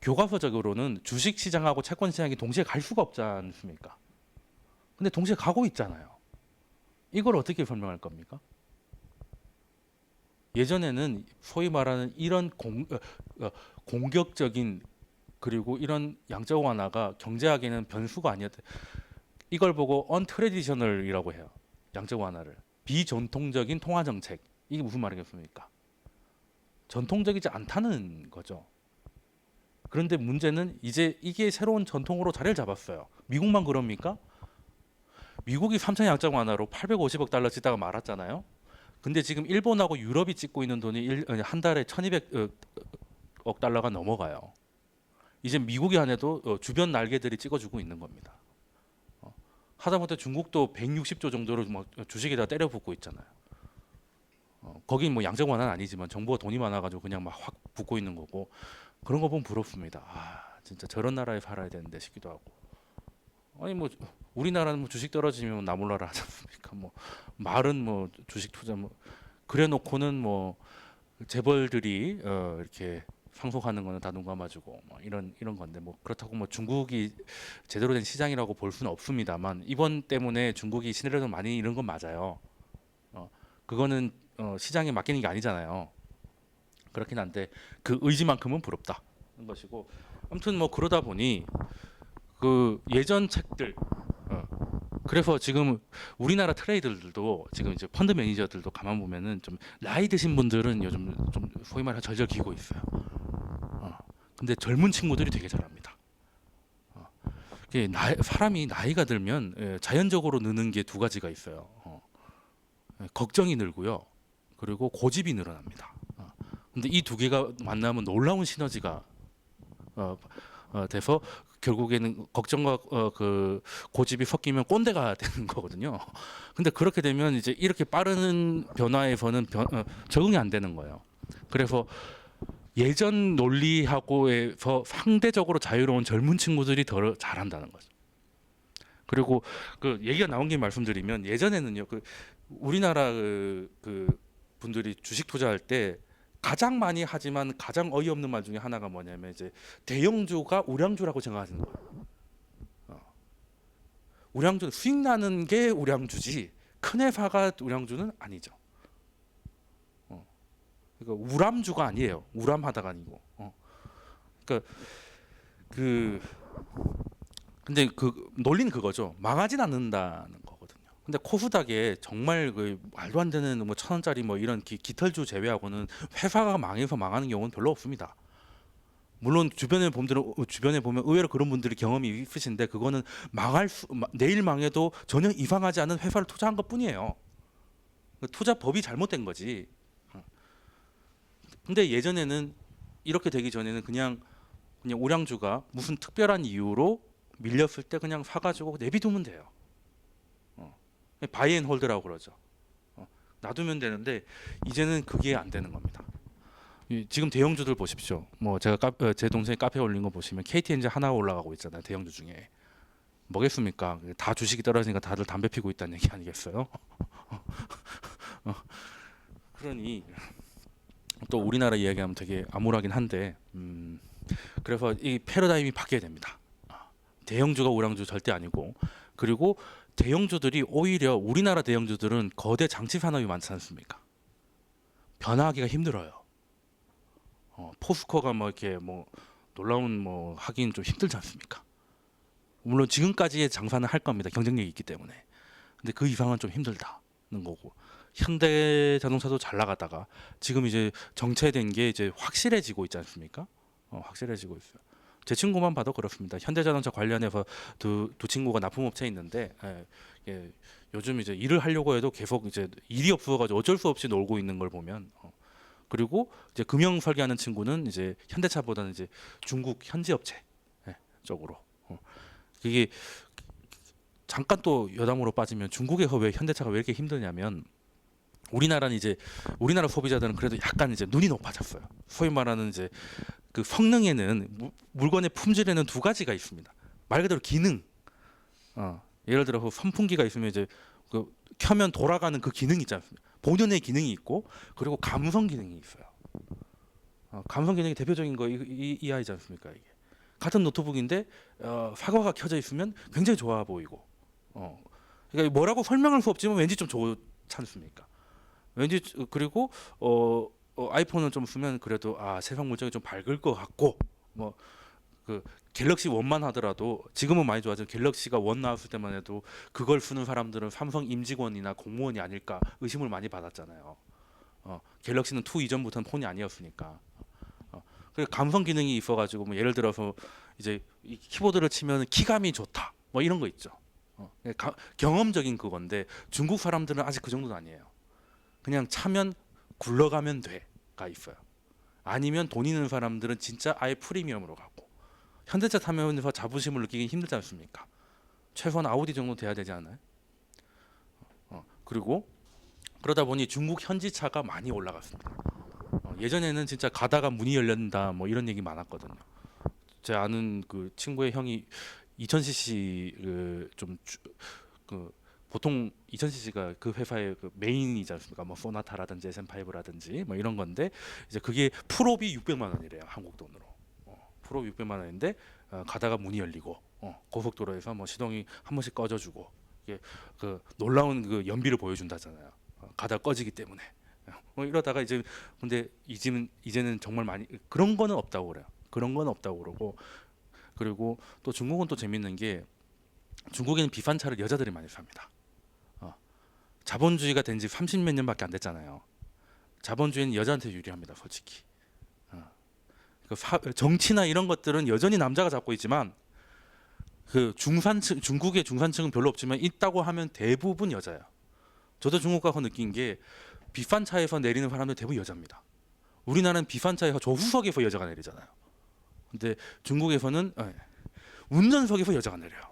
교과서적으로는 주식 시장하고 채권 시장이 동시에 갈 수가 없지 않습니까? 근데 동시에 가고 있잖아요. 이걸 어떻게 설명할 겁니까? 예전에는 소위 말하는 이런 공격적인 그리고 이런 양적 완화가 경제학에는 변수가 아니었대. 이걸 보고 untraditional이라고 해요. 양적 완화를 비전통적인 통화 정책. 이게 무슨 말이겠습니까? 전통적이지 않다는 거죠. 그런데 문제는 이제 이게 새로운 전통으로 자리를 잡았어요. 미국만 그럽니까? 미국이 3차 양적 완화로 850억 달러 찍다가 말았잖아요. 근데 지금 일본하고 유럽이 찍고 있는 돈이 한 달에 1,200억 달러가 넘어가요. 이제 미국이 안 해도 주변 날개들이 찍어주고 있는 겁니다. 하다못해 중국도 160조 정도로 뭐 주식에다 때려붓고 있잖아요. 거긴 뭐 양적 완화는 아니지만 정부가 돈이 많아가지고 그냥 막 확 붓고 있는 거고 그런 거 보면 부럽습니다. 진짜 저런 나라에 살아야 되는데 싶기도 하고. 아니 뭐 우리나라는 뭐 주식 떨어지면 나 몰라라 하지 않습니까? 뭐 말은 뭐 주식 투자 뭐 그래놓고는 뭐 재벌들이 이렇게 상속하는 거는 다 눈 감아주고 뭐 이런 건데 뭐 그렇다고 뭐 중국이 제대로 된 시장이라고 볼 수는 없습니다만 이번 때문에 중국이 시내를 많이 잃은 건 맞아요. 그거는 시장에 맡기는 게 아니잖아요. 그렇긴 한데 그 의지만큼은 부럽다는 것이고 아무튼 뭐 그러다 보니 그 예전 책들 그래서 지금 우리나라 트레이더들도 지금 이제 펀드 매니저들도 가만 보면은 좀 나이 드신 분들은 요즘 좀 소위 말해 절절 기고 있어요. 근데 젊은 친구들이 되게 잘합니다. 이게 사람이 나이가 들면 자연적으로 느는 게 두 가지가 있어요. 걱정이 늘고요. 그리고 고집이 늘어납니다. 근데 이 두 개가 만나면 놀라운 시너지가 돼서 결국에는 걱정과 그 고집이 섞이면 꼰대가 되는 거거든요. 근데 그렇게 되면 이제 이렇게 빠른 변화에서는 적응이 안 되는 거예요. 그래서 예전 논리하고에서 상대적으로 자유로운 젊은 친구들이 더 잘한다는 거죠. 그리고 그 얘기가 나온 김에 말씀드리면 예전에는요, 그 우리나라 그 분들이 주식 투자할 때 가장 많이 하지만 가장 어이없는 말 중에 하나가 뭐냐면 이제 대형주가 우량주라고 생각하시는 거예요. 우량주 수익 나는 게 우량주지 큰 회사가 우량주는 아니죠. 그러니까 우람주가 아니에요. 우람하다가 아니고. 그러니까 그 근데 그 논리는 그거죠. 망하진 않는다는 거거든요. 근데 코스닥에 정말 그 말도 안 되는 뭐 1,000원짜리 뭐 이런 깃털주 제외하고는 회사가 망해서 망하는 경우는 별로 없습니다. 물론 주변에 보면 의외로 그런 분들이 경험이 있으신데 그거는 내일 망해도 전혀 이상하지 않은 회사를 투자한 것뿐이에요. 투자 법이 잘못된 거지. 근데 예전에는 이렇게 되기 전에는 그냥 우량주가 무슨 특별한 이유로 밀렸을 때 그냥 사가지고 내비두면 돼요. 바이앤홀드라고 그러죠. 놔두면 되는데 이제는 그게 안 되는 겁니다. 지금 대형주들 보십시오. 뭐 제가 제 동생이 카페에 올린 거 보시면 KTNG 하나 올라가고 있잖아요. 대형주 중에 뭐겠습니까? 다 주식이 떨어지니까 다들 담배 피고 있다는 얘기 아니겠어요? 그러니 또 우리나라 이야기하면 되게 암울하긴 한데 그래서 이 패러다임이 바뀌어야 됩니다. 대형주가 우량주 절대 아니고 그리고 대형주들이 오히려 우리나라 대형주들은 거대 장치 산업이 많지 않습니까? 변화하기가 힘들어요. 포스코가 뭐 이렇게 뭐 놀라운 뭐 하긴 좀 힘들지 않습니까? 물론 지금까지의 장사는 할 겁니다. 경쟁력이 있기 때문에. 근데 그 이상은 좀 힘들다는 거고. 현대자동차도 잘 나가다가 지금 이제 정체된 게 이제 확실해지고 있지 않습니까? 확실해지고 있어요. 제 친구만 봐도 그렇습니다. 현대자동차 관련해서 두 친구가 납품업체에 있는데 요즘 이제 일을 하려고 해도 계속 이제 일이 없어가지고 어쩔 수 없이 놀고 있는 걸 보면 그리고 이제 금형 설계하는 친구는 이제 현대차보다는 이제 중국 현지 업체 쪽으로 이게 잠깐 또 여담으로 빠지면 중국에서 왜 현대차가 왜 이렇게 힘드냐면 우리나라는 이제 우리나라 소비자들은 그래도 약간 이제 눈이 높아졌어요. 소위 말하는 이제 그 성능에는 물건의 품질에는 두 가지가 있습니다. 말 그대로 기능. 예를 들어 선풍기가 있으면 이제 그 켜면 돌아가는 그 기능이 있지 않습니까? 본연의 기능이 있고 그리고 감성 기능이 있어요. 감성 기능이 대표적인 거 이 아이지 않습니까? 이게 같은 노트북인데 사과가 켜져 있으면 굉장히 좋아 보이고 그러니까 뭐라고 설명할 수 없지만 왠지 좀 좋지 않습니까? 왠지 그리고 아이폰을 좀 쓰면 그래도 세상 물정이 좀 밝을 것 같고 뭐 그 갤럭시 1만 하더라도 지금은 많이 좋아져. 갤럭시가 1 나왔을 때만 해도 그걸 쓰는 사람들은 삼성 임직원이나 공무원이 아닐까 의심을 많이 받았잖아요. 갤럭시는 2 이전부터는 폰이 아니었으니까. 그리고 감성 기능이 있어가지고 뭐 예를 들어서 이제 이 키보드를 치면 키감이 좋다. 뭐 이런 거 있죠. 경험적인 그건데 중국 사람들은 아직 그 정도는 아니에요. 그냥 차면 굴러가면 돼가 있어요. 아니면 돈 있는 사람들은 진짜 아예 프리미엄으로 가고 현대차 타면서 자부심을 느끼기 힘들지 않습니까? 최소한 아우디 정도 돼야 되지 않아요? 그리고 그러다 보니 중국 현지차가 많이 올라갔습니다. 예전에는 진짜 가다가 문이 열린다 뭐 이런 얘기 많았거든요. 제 아는 그 친구의 형이 2000cc 그 보통 2000cc가 그 회사의 그 메인이지 않습니까? 뭐 소나타라든지 SM5라든지 뭐 이런 건데 이제 그게 풀옵이 600만 원이래요. 한국 돈으로. 풀옵 600만 원인데 가다가 문이 열리고 고속도로에서 뭐 시동이 한 번씩 꺼져주고 이게 그 놀라운 그 연비를 보여준다잖아요. 가다 꺼지기 때문에. 이러다가 이제 근데 이제는 정말 많이 그런 거는 없다고 그래요. 그런 건 없다고 그러고 그리고 또 중국은 또 재밌는 게 중국에는 비싼 차를 여자들이 많이 삽니다. 자본주의가 된 지 30몇 년밖에 안 됐잖아요. 자본주의는 여자한테 유리합니다, 솔직히. 정치나 이런 것들은 여전히 남자가 잡고 있지만 그 중산층 중국의 중산층은 별로 없지만 있다고 하면 대부분 여자예요. 저도 중국 가서 느낀 게 비싼 차에서 내리는 사람들 대부분 여자입니다. 우리나라는 비싼 차에서 조수석에서 여자가 내리잖아요. 근데 중국에서는 운전석에서 여자가 내려요.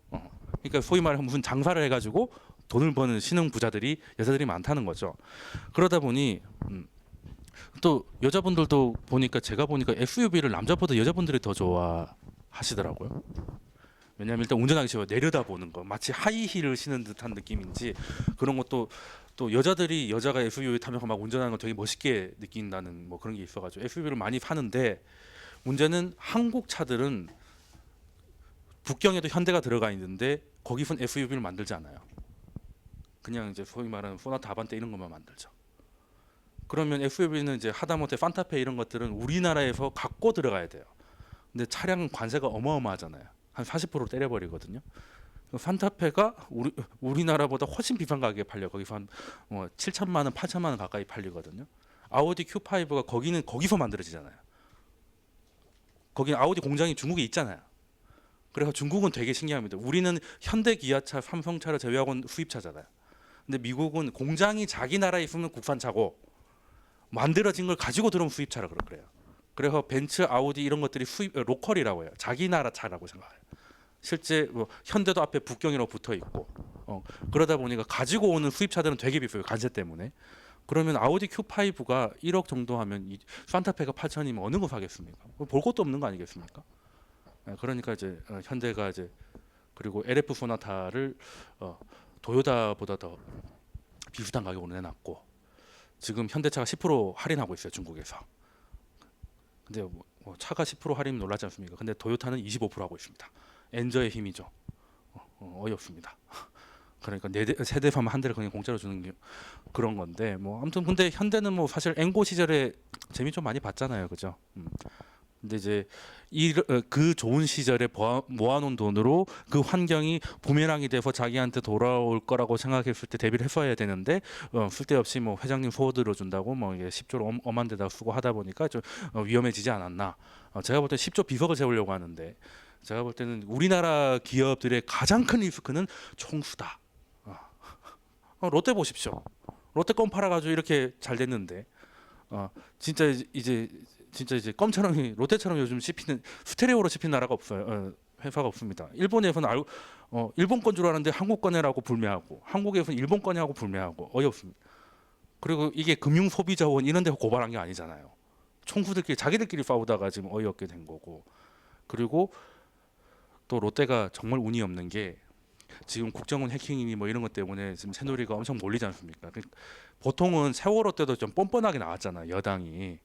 그러니까 소위 말하면 무슨 장사를 해가지고 돈을 버는 신흥 부자들이 여자들이 많다는 거죠. 그러다 보니 또 여자분들도 보니까 제가 보니까 SUV를 남자보다 여자분들이 더 좋아하시더라고요. 왜냐하면 일단 운전하기 쉬워요. 내려다보는 거 마치 하이힐을 신은 듯한 느낌인지 그런 것도 또 여자가 SUV 타면서 막 운전하는 거 되게 멋있게 느낀다는 뭐 그런 게 있어가지고 SUV를 많이 파는데 문제는 한국 차들은 북경에도 현대가 들어가 있는데 거기선 SUV를 만들지 않아요. 그냥 이제 소위 말하는 소나타 아반떼 이런 것만 만들죠. 그러면 SUV는 이제 하다못해 판타페 이런 것들은 우리나라에서 갖고 들어가야 돼요. 근데 차량 관세가 어마어마하잖아요. 한 40% 때려버리거든요. 판타페가 우리나라보다 훨씬 비싼 가격에 팔려. 거기서 한 7천만 원, 8천만 원 가까이 팔리거든요. 아우디 Q5가 거기는 거기서 만들어지잖아요. 거기 아우디 공장이 중국에 있잖아요. 그래서 중국은 되게 신기합니다. 우리는 현대, 기아차, 삼성차를 제외하고는 수입차잖아요. 근데 미국은 공장이 자기 나라에 있으면 국산차고 만들어진 걸 가지고 들어오면 수입차라 그래요. 그래서 벤츠, 아우디 이런 것들이 수입 로컬이라고 해요. 자기 나라 차라고 생각해요. 실제 뭐 현대도 앞에 북경이라고 붙어 있고 그러다 보니까 가지고 오는 수입차들은 되게 비싸요. 관세 때문에. 그러면 아우디 Q5가 1억 정도 하면 이 산타페가 8천이면 어느 거 사겠습니까? 볼 것도 없는 거 아니겠습니까? 그러니까 이제 현대가 이제 그리고 LF 소나타를 도요타보다 더 비슷한 가격으로 내놨고 지금 현대차가 10% 할인하고 있어요, 중국에서. 근데 뭐 차가 10% 할인 놀랐지 않습니까? 근데 도요타는 25% 하고 있습니다. 엔저의 힘이죠. 어이없습니다. 그러니까 세대 사면 한 대를 그냥 공짜로 주는 게 그런 건데 뭐 아무튼 근데 현대는 뭐 사실 앵고 시절에 재미 좀 많이 봤잖아요, 그죠? 근데 이제 그 좋은 시절에 모아놓은 돈으로 그 환경이 부메랑이 돼서 자기한테 돌아올 거라고 생각했을 때 대비를 했어야 되는데 쓸데없이 뭐 회장님 소호 들어준다고 뭐 이게 10조를 엄한 데다 쓰고 하다 보니까 좀 위험해지지 않았나. 제가 볼 때 10조 비석을 세우려고 하는데 제가 볼 때는 우리나라 기업들의 가장 큰 리스크는 총수다. 롯데 보십시오. 롯데 껌 팔아가지고 이렇게 잘 됐는데 진짜 이제 껌처럼 롯데처럼 요즘 씹히는 스테레오로 씹히는 나라가 없어요. 회사가 없습니다. 일본에서는 일본 건 줄 알았는데 한국 거네라고 불매하고 한국에서는 일본 거냐고 불매하고 어이없습니다. 그리고 이게 금융 소비 자원 이런 데서 고발한 게 아니잖아요. 총수들끼리 자기들끼리 싸우다가 지금 어이없게 된 거고. 그리고 또 롯데가 정말 운이 없는 게 지금 국정원 해킹이니 뭐 이런 것 때문에 지금 새누리가 엄청 몰리지 않습니까? 보통은 세월호 때도 좀 뻔뻔하게 나왔잖아요, 여당이.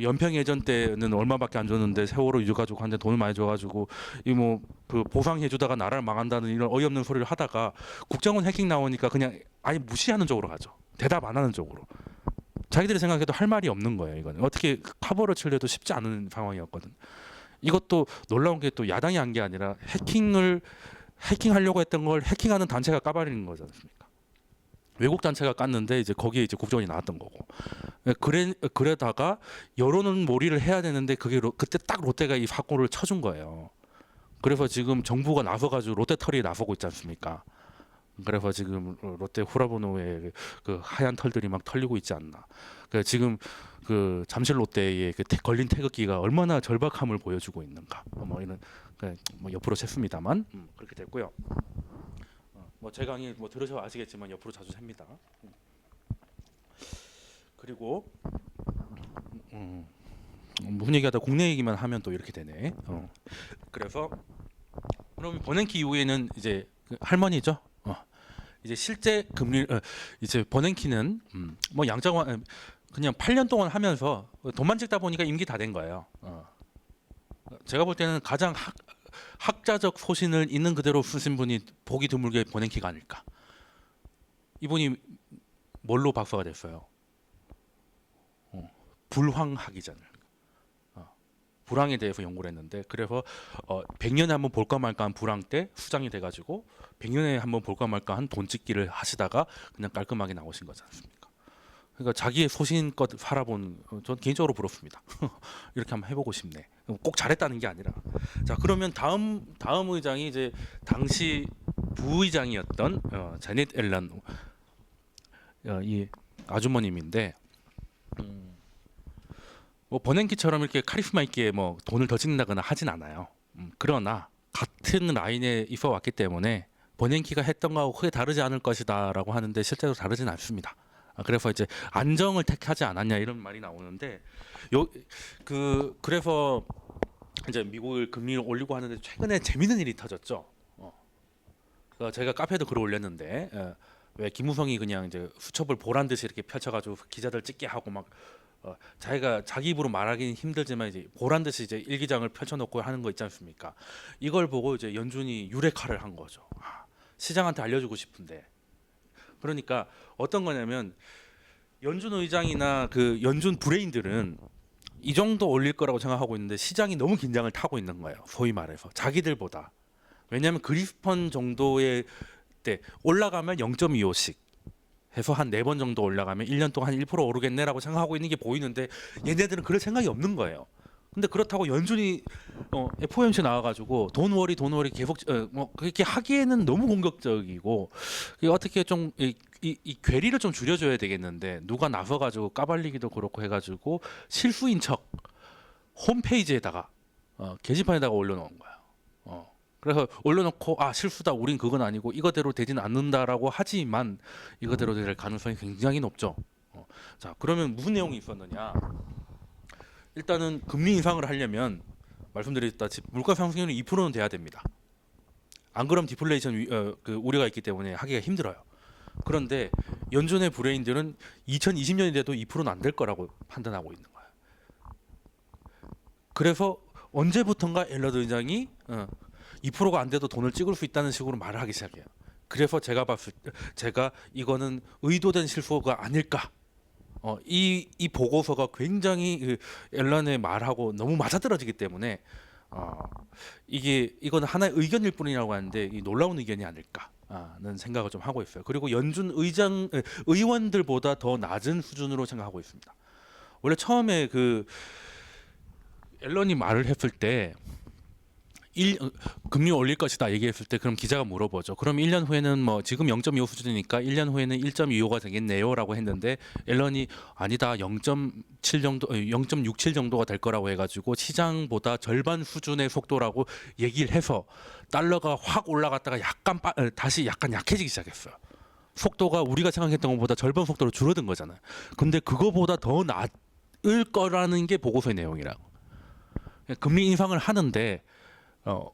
연평 예전 때는 얼마밖에 안 줬는데 세월호 유가족한테 돈을 많이 줘가지고 이 뭐 그 보상해주다가 나라를 망한다는 이런 어이없는 소리를 하다가 국정원 해킹 나오니까 그냥 아예 무시하는 쪽으로 가죠. 대답 안 하는 쪽으로. 자기들이 생각해도 할 말이 없는 거예요. 이거는 어떻게 커버를 치려도 쉽지 않은 상황이었거든. 이것도 놀라운 게 또 야당이 한 게 아니라 해킹하려고 했던 걸 해킹하는 단체가 까발리는 거지 않습니까? 외국 단체가 깠는데 이제 거기에 이제 국정원이 나왔던 거고. 그래다가 여론은 몰이를 해야 되는데 그때 딱 롯데가 이 사고를 쳐준 거예요. 그래서 지금 정부가 나서가지고 롯데 털이 나서고 있지 않습니까? 그래서 지금 롯데 후라보노의 그 하얀 털들이 막 털리고 있지 않나. 지금 그 잠실 롯데의 걸린 태극기가 얼마나 절박함을 보여주고 있는가. 뭐 이런 뭐 옆으로 샜습니다만 그렇게 됐고요. 뭐 제 강의 뭐 들으셔 아시겠지만 옆으로 자주 셉니다. 그리고 무슨 얘기하다 국내 얘기만 하면 또 이렇게 되네. 그래서 그럼 버냉키 이후에는 이제 그 할머니죠. 이제 실제 금리 이제 버냉키는 뭐 양자관 그냥 8년 동안 하면서 돈만 찍다 보니까 임기 다 된 거예요. 제가 볼 때는 가장 학자적 소신을 있는 그대로 쓰신 분이 보기 드물게 버냉키가 아닐까. 이분이 뭘로 박사가 됐어요? 불황학이잖아요. 불황에 대해서 연구를 했는데 그래서 100년에 한번 볼까 말까 한 불황 때 수장이 돼가지고 100년에 한번 볼까 말까 한 돈 찍기를 하시다가 그냥 깔끔하게 나오신 거지 않습니까? 그러니까 자기의 소신껏 살아본 전 개인적으로 부럽습니다. 이렇게 한번 해보고 싶네. 꼭 잘했다는 게 아니라. 자 그러면 다음 의장이 이제 당시 부의장이었던 제닛 앨런 이 아주머님인데 뭐 버냉키처럼 이렇게 카리스마 있게 뭐 돈을 더 찍는다거나 하진 않아요. 그러나 같은 라인에 있어 왔기 때문에 버냉키가 했던 거하고 크게 다르지 않을 것이다라고 하는데 실제로 다르진 않습니다. 그래서 이제 안정을 택하지 않았냐 이런 말이 나오는데 그래서 이제 미국을 금리를 올리고 하는데 최근에 재밌는 일이 터졌죠. 제가 카페에도 글을 올렸는데 왜 김무성이 그냥 이제 수첩을 보란 듯이 이렇게 펼쳐가지고 기자들 찍게 하고 막 자기가 자기 입으로 말하기는 힘들지만 이제 보란 듯이 이제 일기장을 펼쳐놓고 하는 거 있지 않습니까? 이걸 보고 이제 연준이 유레카를 한 거죠. 시장한테 알려주고 싶은데 그러니까 어떤 거냐면 연준 의장이나 그 연준 브레인들은 이 정도 올릴 거라고 생각하고 있는데 시장이 너무 긴장을 타고 있는 거예요. 소위 말해서 자기들보다. 왜냐하면 그리스펀 정도의 때 올라가면 0.25씩 해서 한 4번 정도 올라가면 1년 동안 한 1% 오르겠네라고 생각하고 있는 게 보이는데 얘네들은 그럴 생각이 없는 거예요. 근데 그렇다고 연준이 FOMC 나와가지고 돈워리 계속 뭐 그렇게 하기에는 너무 공격적이고 어떻게 좀 이 괴리를 좀 줄여줘야 되겠는데 누가 나서가지고 까발리기도 그렇고 해가지고 실수인 척 홈페이지에다가 게시판에다가 올려놓은 거야. 그래서 올려놓고 실수다, 우린 그건 아니고 이거대로 되지는 않는다라고 하지만 이거대로 될 가능성이 굉장히 높죠. 자, 그러면 무슨 내용이 있었느냐? 일단은 금리 인상을 하려면 말씀드렸다시피 물가 상승률이 2%는 돼야 됩니다. 안 그럼 디플레이션 그 우려가 있기 때문에 하기가 힘들어요. 그런데 연준의 브레인들은 2020년이 돼도 2%는 안 될 거라고 판단하고 있는 거예요. 그래서 언제부턴가 앨러드 의장이 2%가 안 돼도 돈을 찍을 수 있다는 식으로 말을 하기 시작해요. 그래서 제가 이거는 의도된 실수가 아닐까. 이 보고서가 굉장히 앨런의 말하고 너무 맞아떨어지기 때문에 이거는 하나의 의견일 뿐이라고 하는데 이 놀라운 의견이 아닐까는 생각을 좀 하고 있어요. 그리고 연준 의원들보다 더 낮은 수준으로 생각하고 있습니다. 원래 처음에 그 앨런이 말을 했을 때 금리 올릴 것이다 얘기했을 때 그럼 기자가 물어보죠. 그럼 1년 후에는 뭐 지금 0.25 수준이니까 1년 후에는 1.25가 되겠네요라고 했는데 앨런이 아니다, 0.7 정도 0.67 정도가 될 거라고 해가지고 시장보다 절반 수준의 속도라고 얘기를 해서 달러가 확 올라갔다가 다시 약간 약해지기 시작했어요. 속도가 우리가 생각했던 것보다 절반 속도로 줄어든 거잖아요. 근데 그거보다 더 낮을 거라는 게 보고서의 내용이라고. 금리 인상을 하는데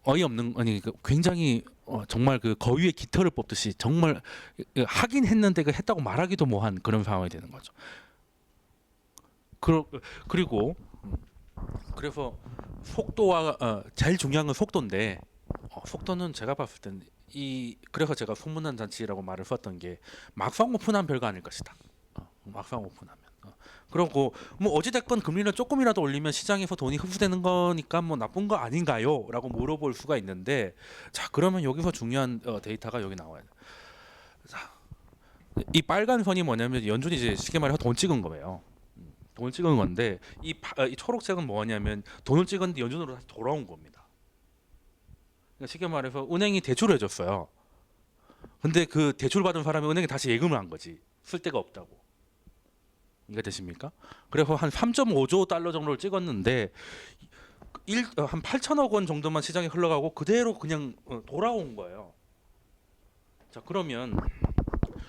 어이없는, 아니 굉장히 정말 그 거위의 깃털을 뽑듯이 정말 하긴 했는데 했다고 말하기도 뭐한 그런 상황이 되는 거죠. 그리고 그래서 속도와 제일 중요한 건 속도인데 속도는 제가 봤을 때는 그래서 제가 소문난 잔치라고 말을 썼던 게 막상 오픈하면 별거 아닐 것이다. 막상 오픈하면. 그리고 뭐 어찌됐건 금리를 조금이라도 올리면 시장에서 돈이 흡수되는 거니까 뭐 나쁜 거 아닌가요? 라고 물어볼 수가 있는데, 자, 그러면 여기서 중요한 데이터가 여기 나와요. 자, 이 빨간 선이 뭐냐면 연준이 이제 쉽게 말해서 돈 찍은 거예요. 돈을 찍은 건데 이 초록색은 뭐냐면 돈을 찍었는데 연준으로 다시 돌아온 겁니다. 그러니까 쉽게 말해서 은행이 대출을 해줬어요. 근데 그 대출 받은 사람이 은행에 다시 예금을 한 거지. 쓸 데가 없다고. 이해가 되십니까? 그래서 한 3.5조 달러 정도를 찍었는데 한 8천억 원 정도만 시장에 흘러가고 그대로 그냥 돌아온 거예요. 자, 그러면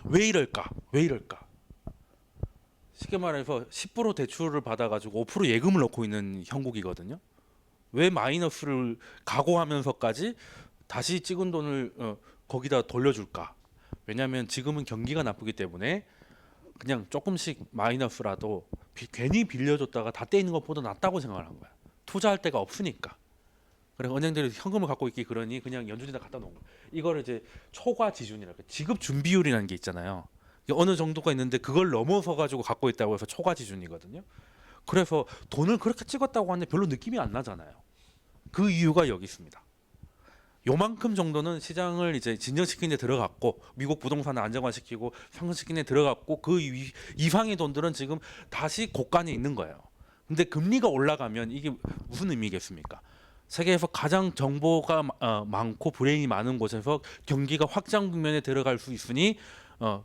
왜 이럴까? 쉽게 말해서 10% 대출을 받아가지고 5% 예금을 넣고 있는 형국이거든요. 왜 마이너스를 각오하면서까지 다시 찍은 돈을 거기다 돌려줄까? 왜냐하면 지금은 경기가 나쁘기 때문에 그냥 조금씩 마이너스라도 괜히 빌려줬다가 다 떼이는 것보다 낫다고 생각을 한 거야. 투자할 데가 없으니까. 그래서 은행들이 현금을 갖고 있기 그러니 그냥 연준에다 갖다 놓은 거야. 이거를 이제 초과 지준이라고, 지급 준비율이라는 게 있잖아요. 어느 정도가 있는데 그걸 넘어서 가지고 갖고 있다고 해서 초과 지준이거든요. 그래서 돈을 그렇게 찍었다고 하는데 별로 느낌이 안 나잖아요. 그 이유가 여기 있습니다. 요만큼 정도는 시장을 이제 진정시키는 데 들어갔고, 미국 부동산을 안정화시키고 상승시키는 데 들어갔고, 그 이상의 돈들은 지금 다시 고간에 있는 거예요. 근데 금리가 올라가면 이게 무슨 의미겠습니까? 세계에서 가장 정보가 많고 브레인이 많은 곳에서 경기가 확장 국면에 들어갈 수 있으니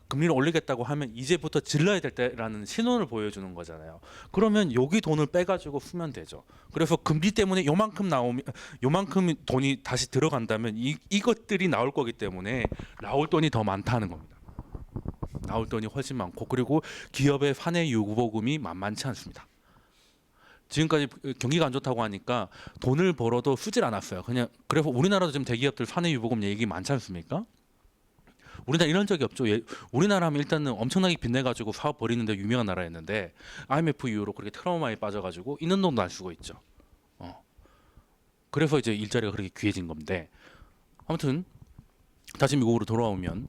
금리를 올리겠다고 하면 이제부터 질러야 될 때라는 신호를 보여주는 거잖아요. 그러면 여기 돈을 빼가지고 쓰면 되죠. 그래서 금리 때문에 요만큼 돈이 다시 들어간다면 이것들이 나올 거기 때문에 나올 돈이 더 많다는 겁니다. 나올 돈이 훨씬 많고, 그리고 기업의 사내 유보금이 만만치 않습니다. 지금까지 경기가 안 좋다고 하니까 돈을 벌어도 쓰질 않았어요. 그냥 그래서 우리나라도 지금 대기업들 사내 유보금 얘기 많지 않습니까? 우리나라 이런 적이 없죠. 우리나라 하면 일단은 엄청나게 빚내가지고 사업 벌이는데 유명한 나라였는데 IMF 이후로 그렇게 트라우마에 빠져가지고 있는 돈도 안 쓰고 있죠. 그래서 이제 일자리가 그렇게 귀해진 건데, 아무튼 다시 미국으로 돌아오면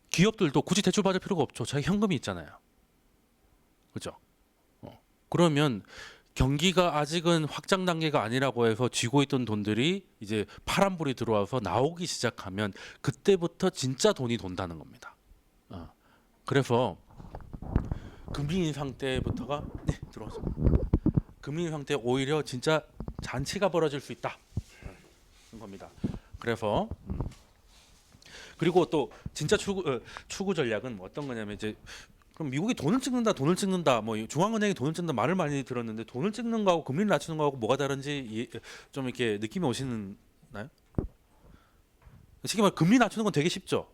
기업들도 굳이 대출 받을 필요가 없죠. 자기 현금이 있잖아요. 그렇죠? 그러면 경기가 아직은 확장 단계가 아니라고 해서 쥐고 있던 돈들이 이제 파란불이 들어와서 나오기 시작하면 그때부터 진짜 돈이 돈다는 겁니다. 그래서 금리 인상 때부터가 들어와서 금리 인상 때 오히려 진짜 잔치가 벌어질 수 있다 는 겁니다. 그래서 그리고 또 진짜 추구 전략은 어떤 거냐면 이제 그럼 미국이 돈을 찍는다, 뭐 중앙은행이 돈을 찍는다 말을 많이 들었는데 돈을 찍는 거하고 금리를 낮추는 거하고 뭐가 다른지 좀 이렇게 느낌이 오시나요? 쉽게 말해 금리 낮추는 건 되게 쉽죠.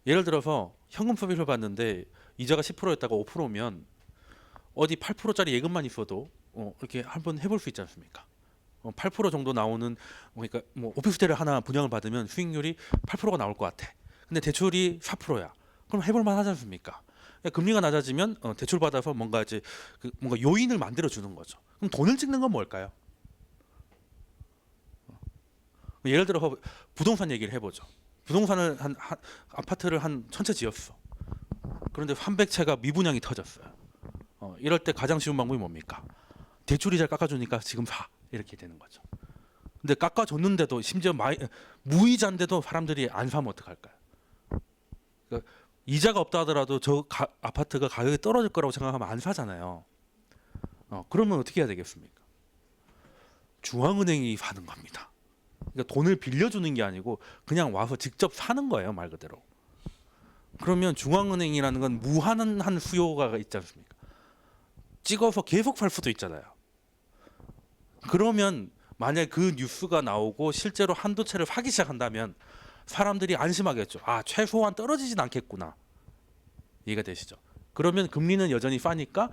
예를 들어서 현금 소비를 봤는데 이자가 10%였다가 5%면 어디 8%짜리 예금만 있어도 이렇게 한번 해볼 수 있지 않습니까? 8% 정도 나오는 그러니까 뭐 오피스텔을 하나 분양을 받으면 수익률이 8%가 나올 것 같아. 근데 대출이 4%야. 그럼 해볼 만하지 않습니까? 그러니까 금리가 낮아지면 대출 받아서 뭔가 이제 뭔가 요인을 만들어 주는 거죠. 그럼 돈을 찍는 건 뭘까요? 예를 들어 부동산 얘기를 해보죠. 부동산을 아파트를 한 1000채 지었어. 그런데 300채가 미분양이 터졌어요. 이럴 때 가장 쉬운 방법이 뭡니까? 대출 이자를 깎아주니까 지금 사 이렇게 되는 거죠. 근데 깎아줬는데도 심지어 무이자인데도 사람들이 안 사면 어떡할까요? 그러니까 이자가 없다 하더라도 아파트가 가격이 떨어질 거라고 생각하면 안 사잖아요. 그러면 어떻게 해야 되겠습니까? 중앙은행이 사는 겁니다. 그러니까 돈을 빌려주는 게 아니고 그냥 와서 직접 사는 거예요, 말 그대로. 그러면 중앙은행이라는 건 무한한 수요가 있지 않습니까? 찍어서 계속 살 수도 있잖아요. 그러면 만약 그 뉴스가 나오고 실제로 한두 채를 사기 시작한다면 사람들이 안심하겠죠. 아, 최소한 떨어지진 않겠구나. 이해가 되시죠? 그러면 금리는 여전히 싸니까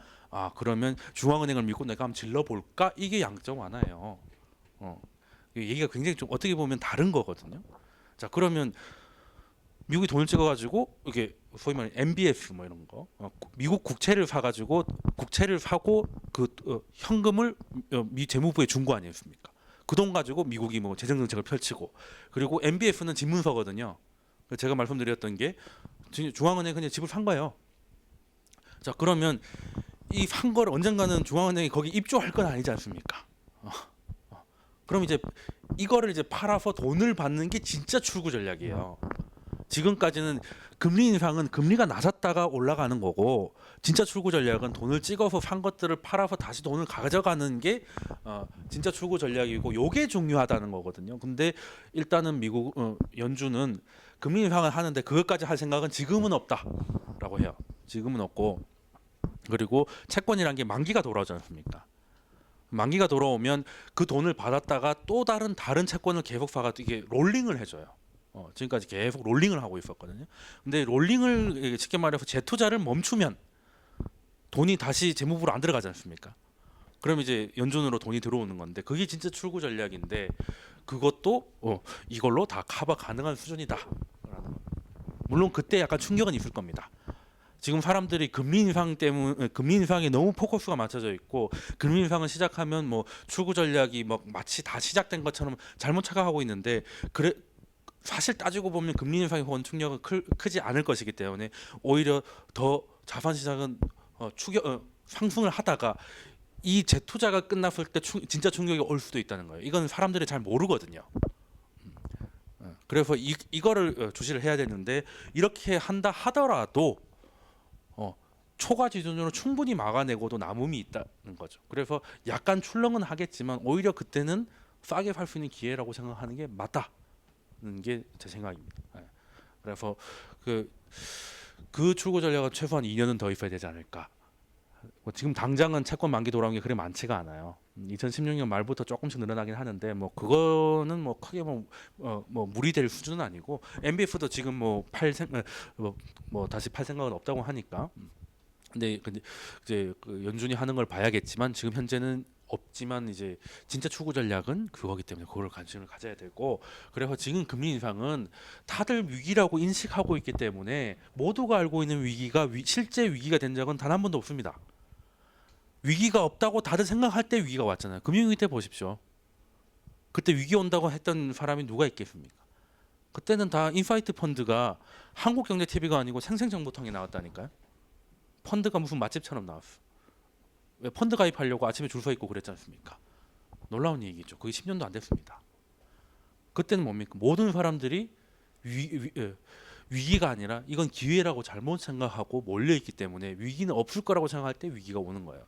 그러면 중앙은행을 믿고 내가 한번 질러볼까? 이게 양적 완화예요. 얘기가 굉장히 좀 어떻게 보면 다른 거거든요. 자, 그러면 미국이 돈을 찍어가지고 이게 소위 말하는 MBS 뭐 이런 거, 미국 국채를 사가지고 국채를 사고 그 현금을 미 재무부에 준 거 아니었습니까? 그 돈 가지고 미국이 뭐 재정 정책을 펼치고, 그리고 MBS는 집문서거든요. 제가 말씀드렸던 게 중앙은행 그냥 집을 산 거예요. 자, 그러면 이 산 거를 언젠가는 중앙은행이 거기 입주할 건 아니지 않습니까? 그럼 이제 이거를 이제 팔아서 돈을 받는 게 진짜 출구 전략이에요. 지금까지는 금리 인상은 금리가 낮았다가 올라가는 거고, 진짜 출구 전략은 돈을 찍어서 산 것들을 팔아서 다시 돈을 가져가는 게 진짜 출구 전략이고, 요게 중요하다는 거거든요. 근데 일단은 미국 연준은 금리 인상을 하는데 그것까지 할 생각은 지금은 없다라고 해요. 지금은 없고, 그리고 채권이란 게 만기가 돌아오지 않습니까? 만기가 돌아오면 그 돈을 받았다가 또 다른 채권을 계속 사가지고 이게 롤링을 해줘요. 지금까지 계속 롤링을 하고 있었거든요. 근데 롤링을 쉽게 말해서 재투자를 멈추면 돈이 다시 재무부로 안 들어가지 않습니까? 그럼 이제 연준으로 돈이 들어오는 건데 그게 진짜 출구 전략인데, 그것도 이걸로 다 커버 가능한 수준이다. 물론 그때 약간 충격은 있을 겁니다. 지금 사람들이 금리 인상 때문에 금리 인상에 너무 포커스가 맞춰져 있고, 금리 인상을 시작하면 뭐 출구 전략이 뭐 마치 다 시작된 것처럼 잘못 착각하고 있는데, 그래 사실 따지고 보면 금리 인상의 원 충격은 크지 않을 것이기 때문에 오히려 더 자산 시장은 상승을 하다가 이 재투자가 끝났을 때 진짜 충격이 올 수도 있다는 거예요. 이건 사람들이 잘 모르거든요. 그래서 이거를 주시를 해야 되는데, 이렇게 한다 하더라도 초과 지준으로 충분히 막아내고도 남음이 있다는 거죠. 그래서 약간 출렁은 하겠지만 오히려 그때는 싸게 살 수 있는 기회라고 생각하는 게 맞다는 게 제 생각입니다. 그래서 그 출구 전략은 최소한 2년은 더 있어야 되지 않을까. 지금 당장은 채권 만기 돌아온 게 그리 많지가 않아요. 2016년 말부터 조금씩 늘어나긴 하는데 뭐 그거는 뭐 크게 뭐 무리될 수준은 아니고, MBF도 지금 뭐 다시 팔 생각은 없다고 하니까. 근데 이제 그 연준이 하는 걸 봐야겠지만 지금 현재는 없지만, 이제 진짜 추구 전략은 그거기 때문에 그걸 관심을 가져야 되고, 그래서 지금 금리 인상은 다들 위기라고 인식하고 있기 때문에 모두가 알고 있는 위기가 실제 위기가 된 적은 단 한 번도 없습니다. 위기가 없다고 다들 생각할 때 위기가 왔잖아요. 금융위기 때 보십시오. 그때 위기 온다고 했던 사람이 누가 있겠습니까? 그때는 다 인사이트 펀드가 한국경제TV가 아니고 생생정보통에 나왔다니까요. 펀드가 무슨 맛집처럼 나왔어. 왜 펀드 가입하려고 아침에 줄 서 있고 그랬지 않습니까? 놀라운 얘기죠. 그게 10년도 안 됐습니다. 그때는 뭡니까? 모든 사람들이 위기가 아니라 이건 기회라고 잘못 생각하고 몰려있기 때문에 위기는 없을 거라고 생각할 때 위기가 오는 거예요.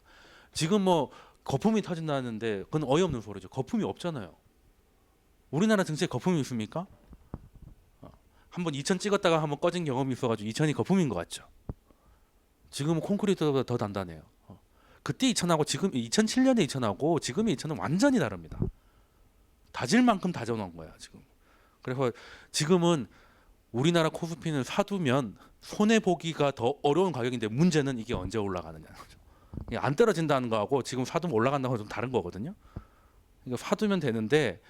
지금 뭐 거품이 터진다는데 그건 어이없는 소리죠. 거품이 없잖아요. 우리나라 정치에 거품이 있습니까? 한번 2000 찍었다가 한번 꺼진 경험이 있어가지고 2000이 거품인 것 같죠. 지금은 콘크리트보다 더 단단해요. 그때 2000하고 지금 2007년에 2000하고 지금의 2000은 완전히 다릅니다. 다질 만큼 다져놓은 거야 지금. 그래서 지금은 우리나라 코스피는 사두면 손해 보기가 더 어려운 가격인데 문제는 이게 언제 올라가느냐는 거죠. 이게 안 떨어진다는 거하고 지금 사두면 올라간다는 건 좀 다른 거거든요. 그러니까 사두면 되는데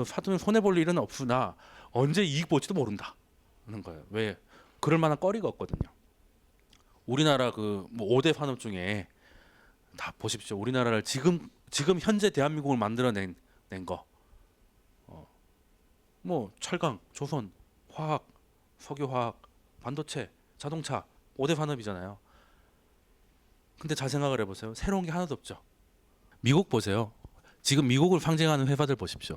사두면 손해 볼 일은 없으나 언제 이익 볼지도 모른다는 거예요. 왜? 그럴 만한 거리가 없거든요. 우리나라 그뭐 5대 산업 중에 다 보십시오. 우리나라를 지금 현재 대한민국을 만들어낸 거. 뭐 철강, 조선, 화학, 석유화학, 반도체, 자동차 5대 산업이잖아요. 근데 잘 생각을 해보세요. 새로운 게 하나도 없죠. 미국 보세요. 지금 미국을 상징하는 회사들 보십시오.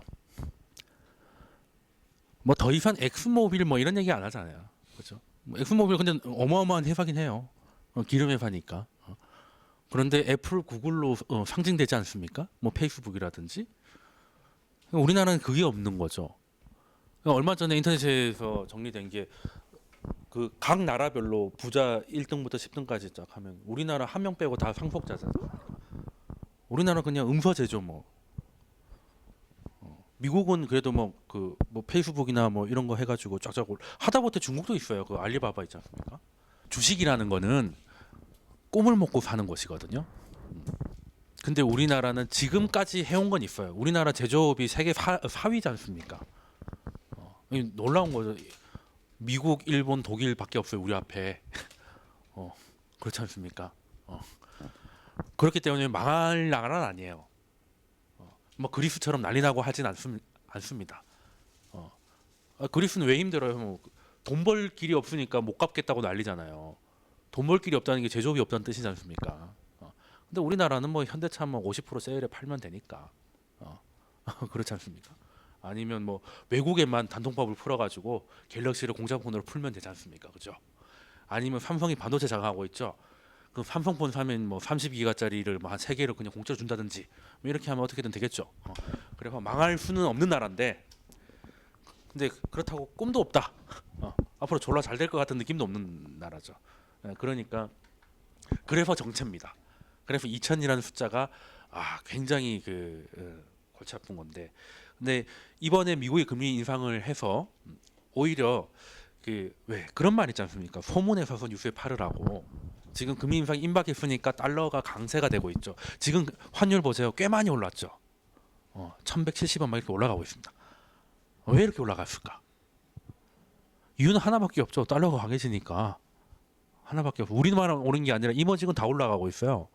뭐 더 이상 엑스모빌 뭐 이런 얘기 안 하잖아요. 그렇죠? 엑스모빌 근데 어마어마한 회사긴 해요. 기름 회사니까. 그런데 애플, 구글로 상징되지 않습니까? 뭐 페이스북이라든지. 우리나라는 그게 없는 거죠. 얼마 전에 인터넷에서 정리된 게 그 각 나라별로 부자 1등부터 10등까지 쫙 하면 우리나라 한 명 빼고 다 상속자잖아요. 우리나라 그냥 음서제조 뭐. 미국은 그래도 뭐 페이스북이나 뭐 이런 거 해가지고 쫙쫙 하다못해 중국도 있어요. 그 알리바바 있지 않습니까? 주식이라는 거는 꿈을 먹고 사는 것이거든요. 근데 우리나라는 지금까지 해온 건 있어요. 우리나라 제조업이 세계 4위지 않습니까? 놀라운 거죠. 미국, 일본, 독일밖에 없어요. 우리 앞에. 그렇지 않습니까? 그렇기 때문에 망할 나라는 아니에요. 뭐 그리스처럼 난리 나고 하진 않습니다. 그리스는 왜 힘들어요? 뭐 돈 벌 길이 없으니까 못 갚겠다고 난리잖아요. 돈 벌 길이 없다는 게 제조업이 없다는 뜻이지 않습니까? 근데 우리나라는 뭐 현대차 뭐 50% 세일에 팔면 되니까. 그렇지 않습니까? 아니면 뭐 외국에만 단통법을 풀어가지고 갤럭시를 공장폰으로 풀면 되지 않습니까? 그죠? 아니면 삼성이 반도체 장악하고 있죠. 그 삼성폰 사면 뭐 32기가짜리를 뭐 한 3개를 그냥 공짜로 준다든지 뭐 이렇게 하면 어떻게든 되겠죠. 그래서 망할 수는 없는 나라인데 근데 그렇다고 꿈도 없다. 앞으로 졸라 잘 될 것 같은 느낌도 없는 나라죠. 그러니까 그래서 정체입니다. 그래서 2000이라는 숫자가 굉장히 골치 아픈 건데 근데 이번에 미국이 금리 인상을 해서 오히려 왜 그런 말 있지 않습니까? 소문에 서서 뉴스에 팔으라고. 지금 금리 인상이 임박했으니까 달러가 강세가 되고 있죠. 지금 환율 보세요. 꽤 많이 올랐죠. 1170원 막 이렇게 올라가고 있습니다. 왜 이렇게 올라갔을까? 이유는 하나밖에 없죠. 달러가 강해지니까. 하나밖에 없어. 우리만 오른 게 아니라 이머징은 다 올라가고 있어요.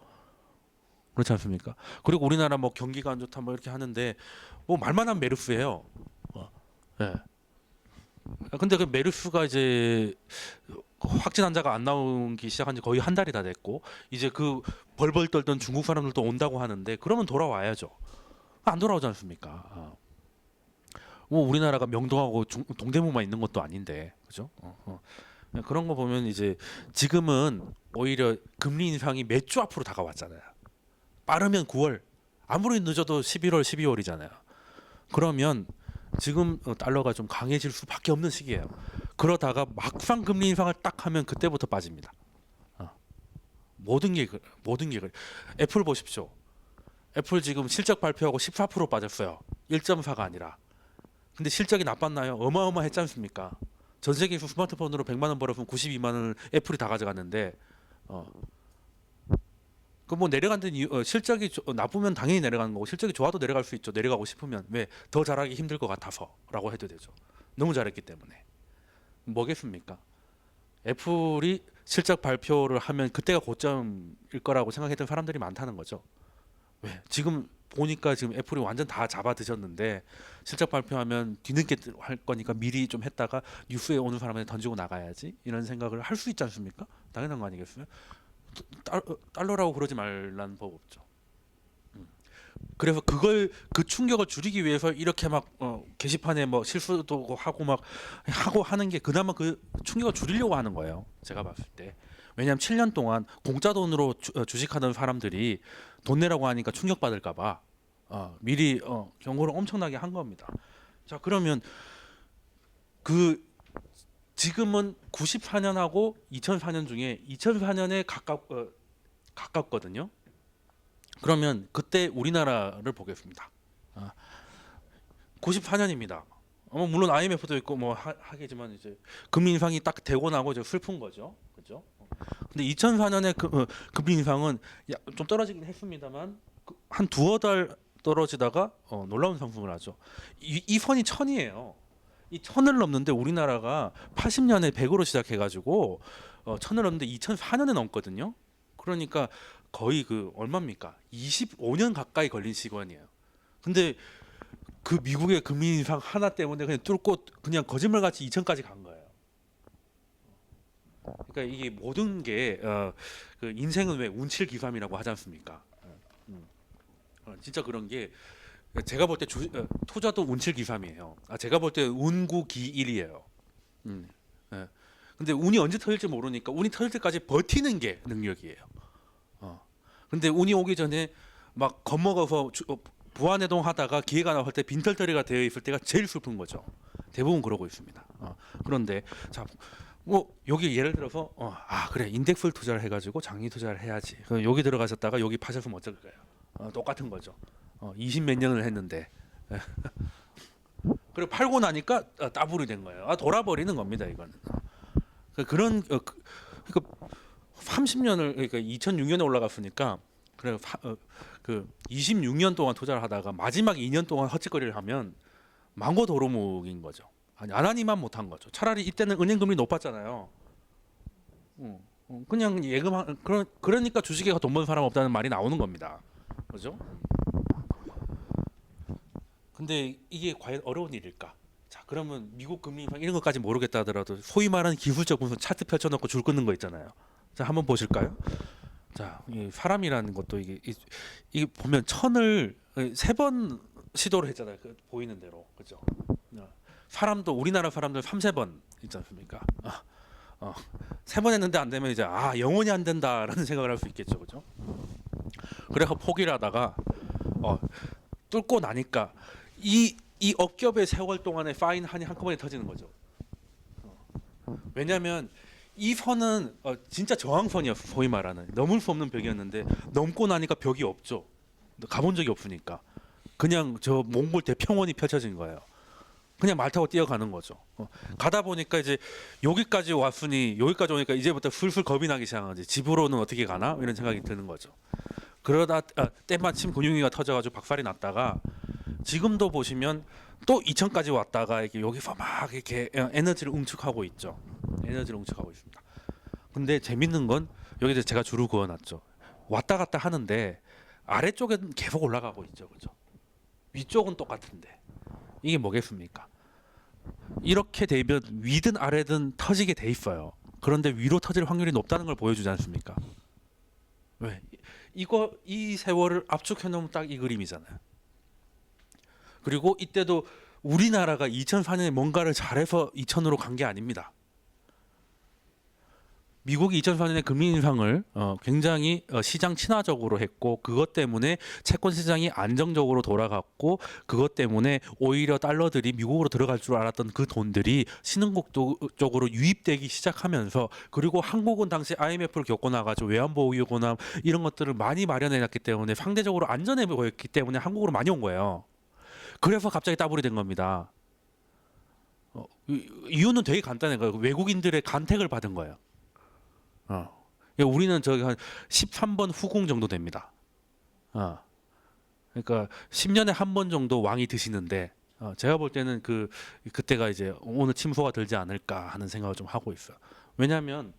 그렇지 않습니까? 그리고 우리나라 뭐 경기가 안 좋다 뭐 이렇게 하는데 뭐 말만 하면 메르스예요. 예. 근데 그 메르스가 이제 확진 환자가 안 나오기 시작한 지 거의 한 달이 다 됐고 이제 그 벌벌 떨던 중국 사람들도 온다고 하는데 그러면 돌아와야죠. 안 돌아오지 않습니까? 뭐 우리나라가 명동하고 동대문만 있는 것도 아닌데 그죠? 그런 거 보면 이제 지금은 오히려 금리 인상이 몇 주 앞으로 다가왔잖아요. 빠르면 9월, 아무리 늦어도 11월, 12월이잖아요. 그러면 지금 달러가 좀 강해질 수밖에 없는 시기예요. 그러다가 막상 금리 인상을 딱 하면 그때부터 빠집니다. 모든 게 그래. 애플 보십시오. 애플 지금 실적 발표하고 14% 빠졌어요. 1.4가 아니라. 근데 실적이 나빴나요? 어마어마했지 않습니까? 전 세계에서 스마트폰으로 100만 원 벌었으면 92만 원을 애플이 다 가져갔는데 그 뭐 내려간다는 이유, 실적이 나쁘면 당연히 내려가는 거고 실적이 좋아도 내려갈 수 있죠. 내려가고 싶으면 왜 더 잘하기 힘들 것 같아서라고 해도 되죠. 너무 잘했기 때문에 뭐겠습니까? 애플이 실적 발표를 하면 그때가 고점일 거라고 생각했던 사람들이 많다는 거죠. 왜 지금 보니까 지금 애플이 완전 다 잡아 드셨는데 실적 발표하면 뒤늦게 할 거니까 미리 좀 했다가 뉴스에 오는 사람한테 던지고 나가야지 이런 생각을 할 수 있지 않습니까? 당연한 거 아니겠어요? 달러라고 그러지 말라는 법 없죠. 그래서 그 충격을 줄이기 위해서 이렇게 막 게시판에 뭐 실수도 하고 하는 게 그나마 그 충격을 줄이려고 하는 거예요. 제가 봤을 때. 왜냐하면 7년 동안 공짜 돈으로 주식하던 사람들이 돈 내라고 하니까 충격받을까봐 미리 경고를 엄청나게 한 겁니다. 자 그러면 그 지금은 94년하고 2004년 중에 2004년에 가깝거든요. 그러면 그때 우리나라를 보겠습니다. 94년입니다. 물론 IMF도 있고 뭐 하겠지만 이제 금리 인상이 딱 되고 나고 이제 슬픈 거죠, 그죠? 근데 2004년에 금리 인상은 좀 떨어지긴 했습니다만 한 두어 달 떨어지다가 놀라운 상승을 하죠. 이 선이 1000이에요. 이 1000을 넘는데 우리나라가 80년에 100으로 시작해가지고 1000을 넘는데 2004년에 넘거든요. 그러니까 거의 그 얼마입니까? 25년 가까이 걸린 시간이에요. 근데 그 미국의 금리 인상 하나 때문에 그냥 뚫고 그냥 거짓말같이 2000까지 간 거예요. 그러니까 이게 모든 게 그 인생은 왜 운칠기삼이라고 하지 않습니까? 진짜 그런 게 제가 볼 때 투자도 운칠기삼이에요. 제가 볼 때 운구기일이에요. 예. 근데 운이 언제 터질지 모르니까 운이 터질 때까지 버티는 게 능력이에요. 근데 운이 오기 전에 막 겁먹어서 부안해동 하다가 기회가 나올 때 빈털터리가 되어 있을 때가 제일 슬픈 거죠. 대부분 그러고 있습니다. 그런데 자, 뭐 여기 예를 들어서 그래 인덱스를 투자를 해가지고 장기 투자를 해야지. 여기 들어가셨다가 여기 파셨으면 어쩔까요? 똑같은 거죠. 20 몇 년을 했는데 그리고 팔고 나니까 따블이 된 거예요. 돌아버리는 겁니다. 이거는 그런 그러니까 30년을 그러니까 2006년에 올라갔으니까 그래 그 26년 동안 투자를 하다가 마지막 2년 동안 헛짓거리를 하면 망고 도루묵인 거죠. 아니 안 하니만 못한 거죠. 차라리 이때는 은행 금리 높았잖아요. 그냥 예금 그러니까 주식에 돈 버는 사람 없다는 말이 나오는 겁니다. 그죠? 근데 이게 과연 어려운 일일까? 자, 그러면 미국 금리 인상 이런 것까지 모르겠다 하더라도 소위 말하는 기술적 분석 차트 펼쳐놓고 줄 끊는 거 있잖아요. 자, 한번 보실까요? 자, 이 사람이라는 것도 이게 보면 1000을 3번 시도를 했잖아요. 보이는 대로, 그죠? 사람도 우리나라 사람들 3~4번 있지 않습니까? 3번 했는데 안 되면 이제 영원히 안 된다라는 생각을 할 수 있겠죠, 그죠? 그래서 포기를 하다가 뚫고 나니까 이 억겹의 세월 동안에 파인 한이 한꺼번에 터지는 거죠. 왜냐하면 이 선은 진짜 저항선이었어. 소위 말하는 넘을 수 없는 벽이었는데 넘고 나니까 벽이 없죠. 가본 적이 없으니까 그냥 저 몽골 대평원이 펼쳐진 거예요. 그냥 말 타고 뛰어가는 거죠. 가다 보니까 이제 여기까지 왔으니 여기까지 오니까 이제부터 슬슬 겁이 나기 시작하지. 집으로는 어떻게 가나 이런 생각이 드는 거죠. 그러다 때마침 근육위가 터져가지고 박살이 났다가 지금도 보시면 또 2000까지 왔다가 이렇게 여기서 막 이렇게 에너지를 응축하고 있죠. 에너지를 응축하고 있습니다. 근데 재밌는 건 여기서 제가 줄을 그어놨죠. 왔다 갔다 하는데 아래쪽은 계속 올라가고 있죠, 그죠? 위쪽은 똑같은데 이게 뭐겠습니까? 이렇게 되면 위든 아래든 터지게 돼 있어요. 그런데 위로 터질 확률이 높다는 걸 보여주지 않습니까? 왜? 이 세월을 압축해 놓으면 딱 이 그림이잖아요. 그리고 이때도 우리나라가 2004년에 뭔가를 잘해서 2000으로 간 게 아닙니다. 미국이 2004년에 금리 인상을 굉장히 시장 친화적으로 했고 그것 때문에 채권 시장이 안정적으로 돌아갔고 그것 때문에 오히려 달러들이 미국으로 들어갈 줄 알았던 그 돈들이 신흥국 쪽으로 유입되기 시작하면서 그리고 한국은 당시 IMF를 겪고 나가지고 외환보유고나 이런 것들을 많이 마련해놨기 때문에 상대적으로 안전해 보였기 때문에 한국으로 많이 온 거예요. 그래서 갑자기 따블이 된 겁니다. 이유는 되게 간단해요. 외국인들의 간택을 받은 거예요. 우리는 저기 한 13번 후궁 정도 됩니다. 그러니까 10년에 한 번 정도 왕이 드시는데 제가 볼 때는 그때가 이제 오늘 침소가 들지 않을까 하는 생각을 좀 하고 있어요. 왜냐하면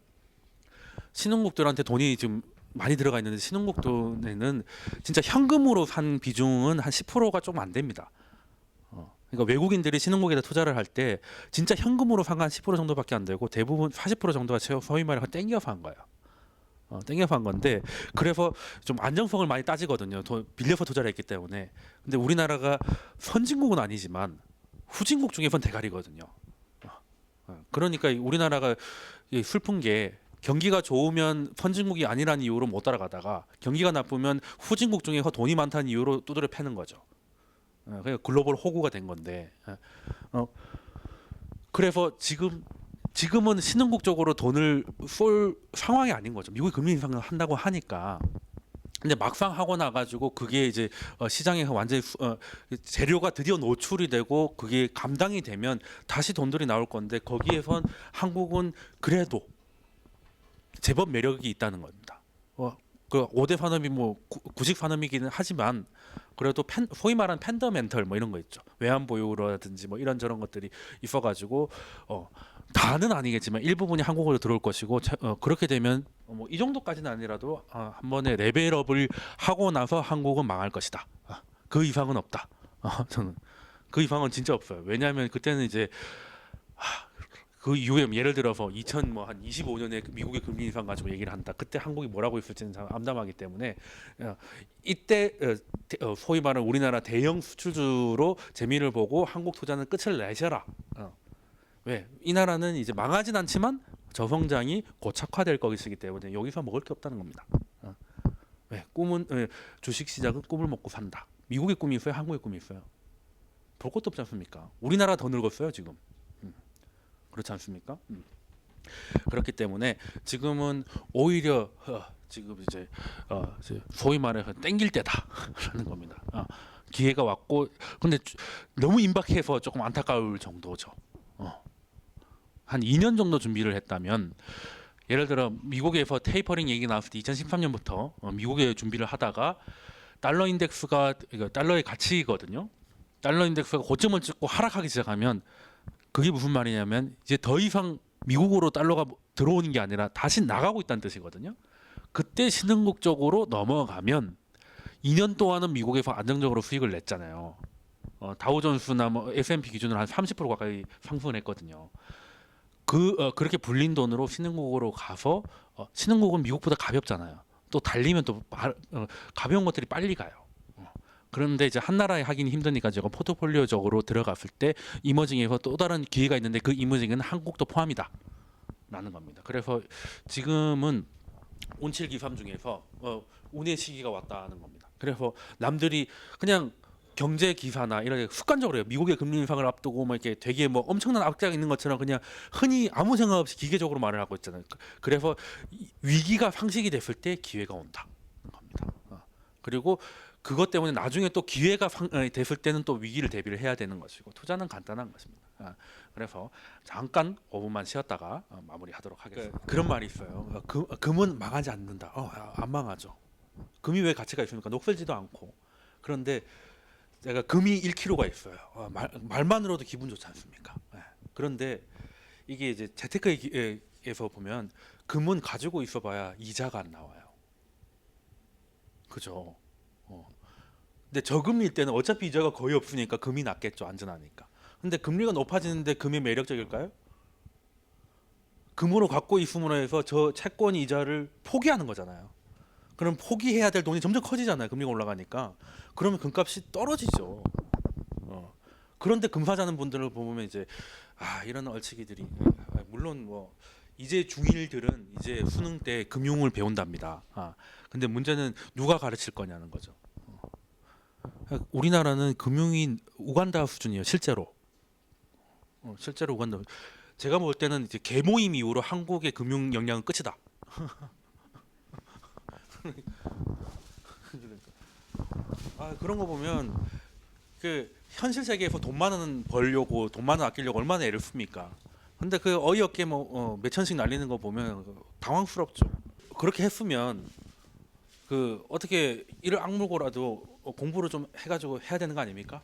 신흥국들한테 돈이 좀 많이 들어가 있는데 신흥국들에는 진짜 현금으로 산 비중은 한 10%가 좀 안 됩니다. 그러니까 외국인들이 신흥국에다 투자를 할 때 진짜 현금으로 산 한 10% 정도밖에 안 되고 대부분 40% 정도가 소위 말해 땡겨서 한 거예요. 땡겨서 한 건데 그래서 좀 안정성을 많이 따지거든요. 빌려서 투자를 했기 때문에. 근데 우리나라가 선진국은 아니지만 후진국 중에선 대가리거든요. 그러니까 우리나라가 슬픈 게 경기가 좋으면 선진국이 아니라는 이유로 못 따라가다가 경기가 나쁘면 후진국 중에 돈이 많다는 이유로 두드려 패는 거죠. 그러니까 글로벌 호구가 된 건데 그래서 지금 지금은 신흥국적으로 돈을 쏠 상황이 아닌 거죠. 미국이 금리 인상을 한다고 하니까. 근데 막상 하고 나가지고 그게 이제 시장에서 완전히 재료가 드디어 노출이 되고 그게 감당이 되면 다시 돈들이 나올 건데 거기에선 한국은 그래도 제법 매력이 있다는 겁니다. 그 5대 산업이 뭐 구식 산업이기는 하지만 그래도 소위 말하는 팬더멘털 뭐 이런 거 있죠. 외환 보유라든지 뭐 이런저런 것들이 있어가지고 다는 아니겠지만 일부분이 한국으로 들어올 것이고 그렇게 되면 뭐 이 정도까지는 아니라도 한 번에 레벨업을 하고 나서 한국은 망할 것이다. 그 이상은 없다. 저는 그 이상은 진짜 없어요. 왜냐하면 그때는 이제 그 이후에 예를 들어서 2000 뭐 한 25년에 미국의 금리 인상 가지고 얘기를 한다. 그때 한국이 뭐라고 있을지는 참 암담하기 때문에 이때 소위 말하는 우리나라 대형 수출주로 재미를 보고 한국 투자는 끝을 내셔라. 왜? 이 나라는 이제 망하진 않지만 저성장이 고착화될 것이기 때문에 여기서 먹을 게 없다는 겁니다. 왜? 주식 시장은 꿈을 먹고 산다. 미국의 꿈이 있어요? 한국의 꿈이 있어요? 볼 것도 없지 않습니까? 우리나라 더 늙었어요 지금. 그렇지 않습니까? 그렇기 때문에 지금은 오히려 지금 이제 소위 말해서 땡길 때다라는 겁니다. 기회가 왔고 근데 너무 임박해서 조금 안타까울 정도죠. 한 2년 정도 준비를 했다면 예를 들어 미국에서 테이퍼링 얘기 나왔을 때 2013년부터 미국에 준비를 하다가 달러 인덱스가 달러의 가치거든요. 달러 인덱스가 고점을 찍고 하락하기 시작하면 그게 무슨 말이냐면 이제 더 이상 미국으로 달러가 들어오는 게 아니라 다시 나가고 있다는 뜻이거든요. 그때 신흥국 쪽으로 넘어가면 2년 동안은 미국에서 안정적으로 수익을 냈잖아요. 다우존스나 뭐 S&P 기준으로 한 30% 가까이 상승을 했거든요. 그렇게 불린 돈으로 신흥국으로 가서 신흥국은 미국보다 가볍잖아요. 또 달리면 또 가벼운 것들이 빨리 가요. 그런데 이제 한 나라에 하기는 힘드니까 제가 포트폴리오적으로 들어갔을 때 이머징에서 또 다른 기회가 있는데 그 이머징은 한국도 포함이다 라는 겁니다. 그래서 지금은 온실기삼 중에서 운의 시기가 왔다는 겁니다. 그래서 남들이 그냥 경제 기사나 이렇게 습관적으로 해요. 미국의 금리 인상을 앞두고 뭐 이렇게 되게 뭐 엄청난 악재가 있는 것처럼 그냥 흔히 아무 생각 없이 기계적으로 말을 하고 있잖아요. 그래서 위기가 상식이 됐을 때 기회가 온다 겁니다. 그리고 그것 때문에 나중에 또 기회가 됐을 때는 또 위기를 대비를 해야 되는 것이고 투자는 간단한 것입니다. 그래서 잠깐 5분만 쉬었다가 마무리하도록 하겠습니다. 그런 말이 있어요. 금은 망하지 않는다. 안 망하죠. 금이 왜 가치가 있습니까? 녹슬지도 않고. 그런데 제가 금이 1kg가 있어요. 말만으로도 기분 좋지 않습니까? 그런데 이게 이제 재테크에서 보면 금은 가지고 있어봐야 이자가 안 나와요. 그죠? 근데 저금리일 때는 어차피 이자가 거의 없으니까 금이 낫겠죠. 안전하니까. 근데 금리가 높아지는데 금이 매력적일까요? 금으로 갖고 있음으로 해서 저 채권 이자를 포기하는 거잖아요. 그럼 포기해야 될 돈이 점점 커지잖아요. 금리가 올라가니까. 그러면 금값이 떨어지죠. 그런데 금 사자는 분들을 보면 이제 이런 얼치기들이 물론 뭐 이제 중1들은 이제 수능 때 금융을 배운답니다. 근데 문제는 누가 가르칠 거냐는 거죠. 우리나라는 금융이 우간다 수준이에요. 실제로. 실제로 우간다. 제가 볼 때는 이제 계모임 이후로 한국의 금융 역량은 끝이다. 그런 거 보면 그 현실 세계에서 돈 많은 벌려고 돈 많은 아끼려고 얼마나 애를 씁니까? 근데 그 어이없게 뭐 몇천씩 날리는 거 보면 당황스럽죠. 그렇게 했으면 그 어떻게 이를 악물고라도 공부를 좀 해가지고 해야 되는 거 아닙니까?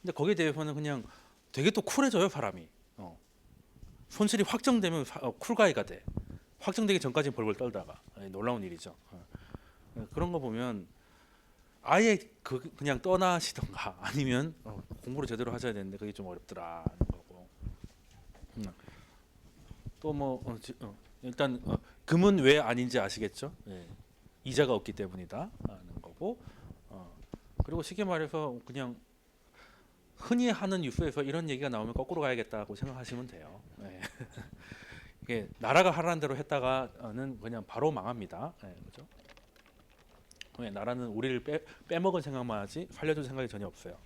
근데 거기에 대해서는 그냥 되게 또 쿨해져요 사람이. 손실이 확정되면 쿨가이가 돼. 확정되기 전까지 벌벌 떨다가 놀라운 일이죠. 그런 거 보면 아예 그냥 떠나시던가 아니면 공부를 제대로 하셔야 되는데 그게 좀 어렵더라는 거고. 또 뭐 일단 금은 왜 아닌지 아시겠죠? 이자가 없기 때문이다라는 거고. 그리고 쉽게 말해서 그냥 흔히 하는 뉴스에서 이런 얘기가 나오면 거꾸로 가야겠다고 생각하시면 돼요. 이게 나라가 하라는 대로 했다가는 그냥 바로 망합니다. 그렇죠? 나라는 우리를 빼먹은 생각만 하지 살려줄 생각이 전혀 없어요.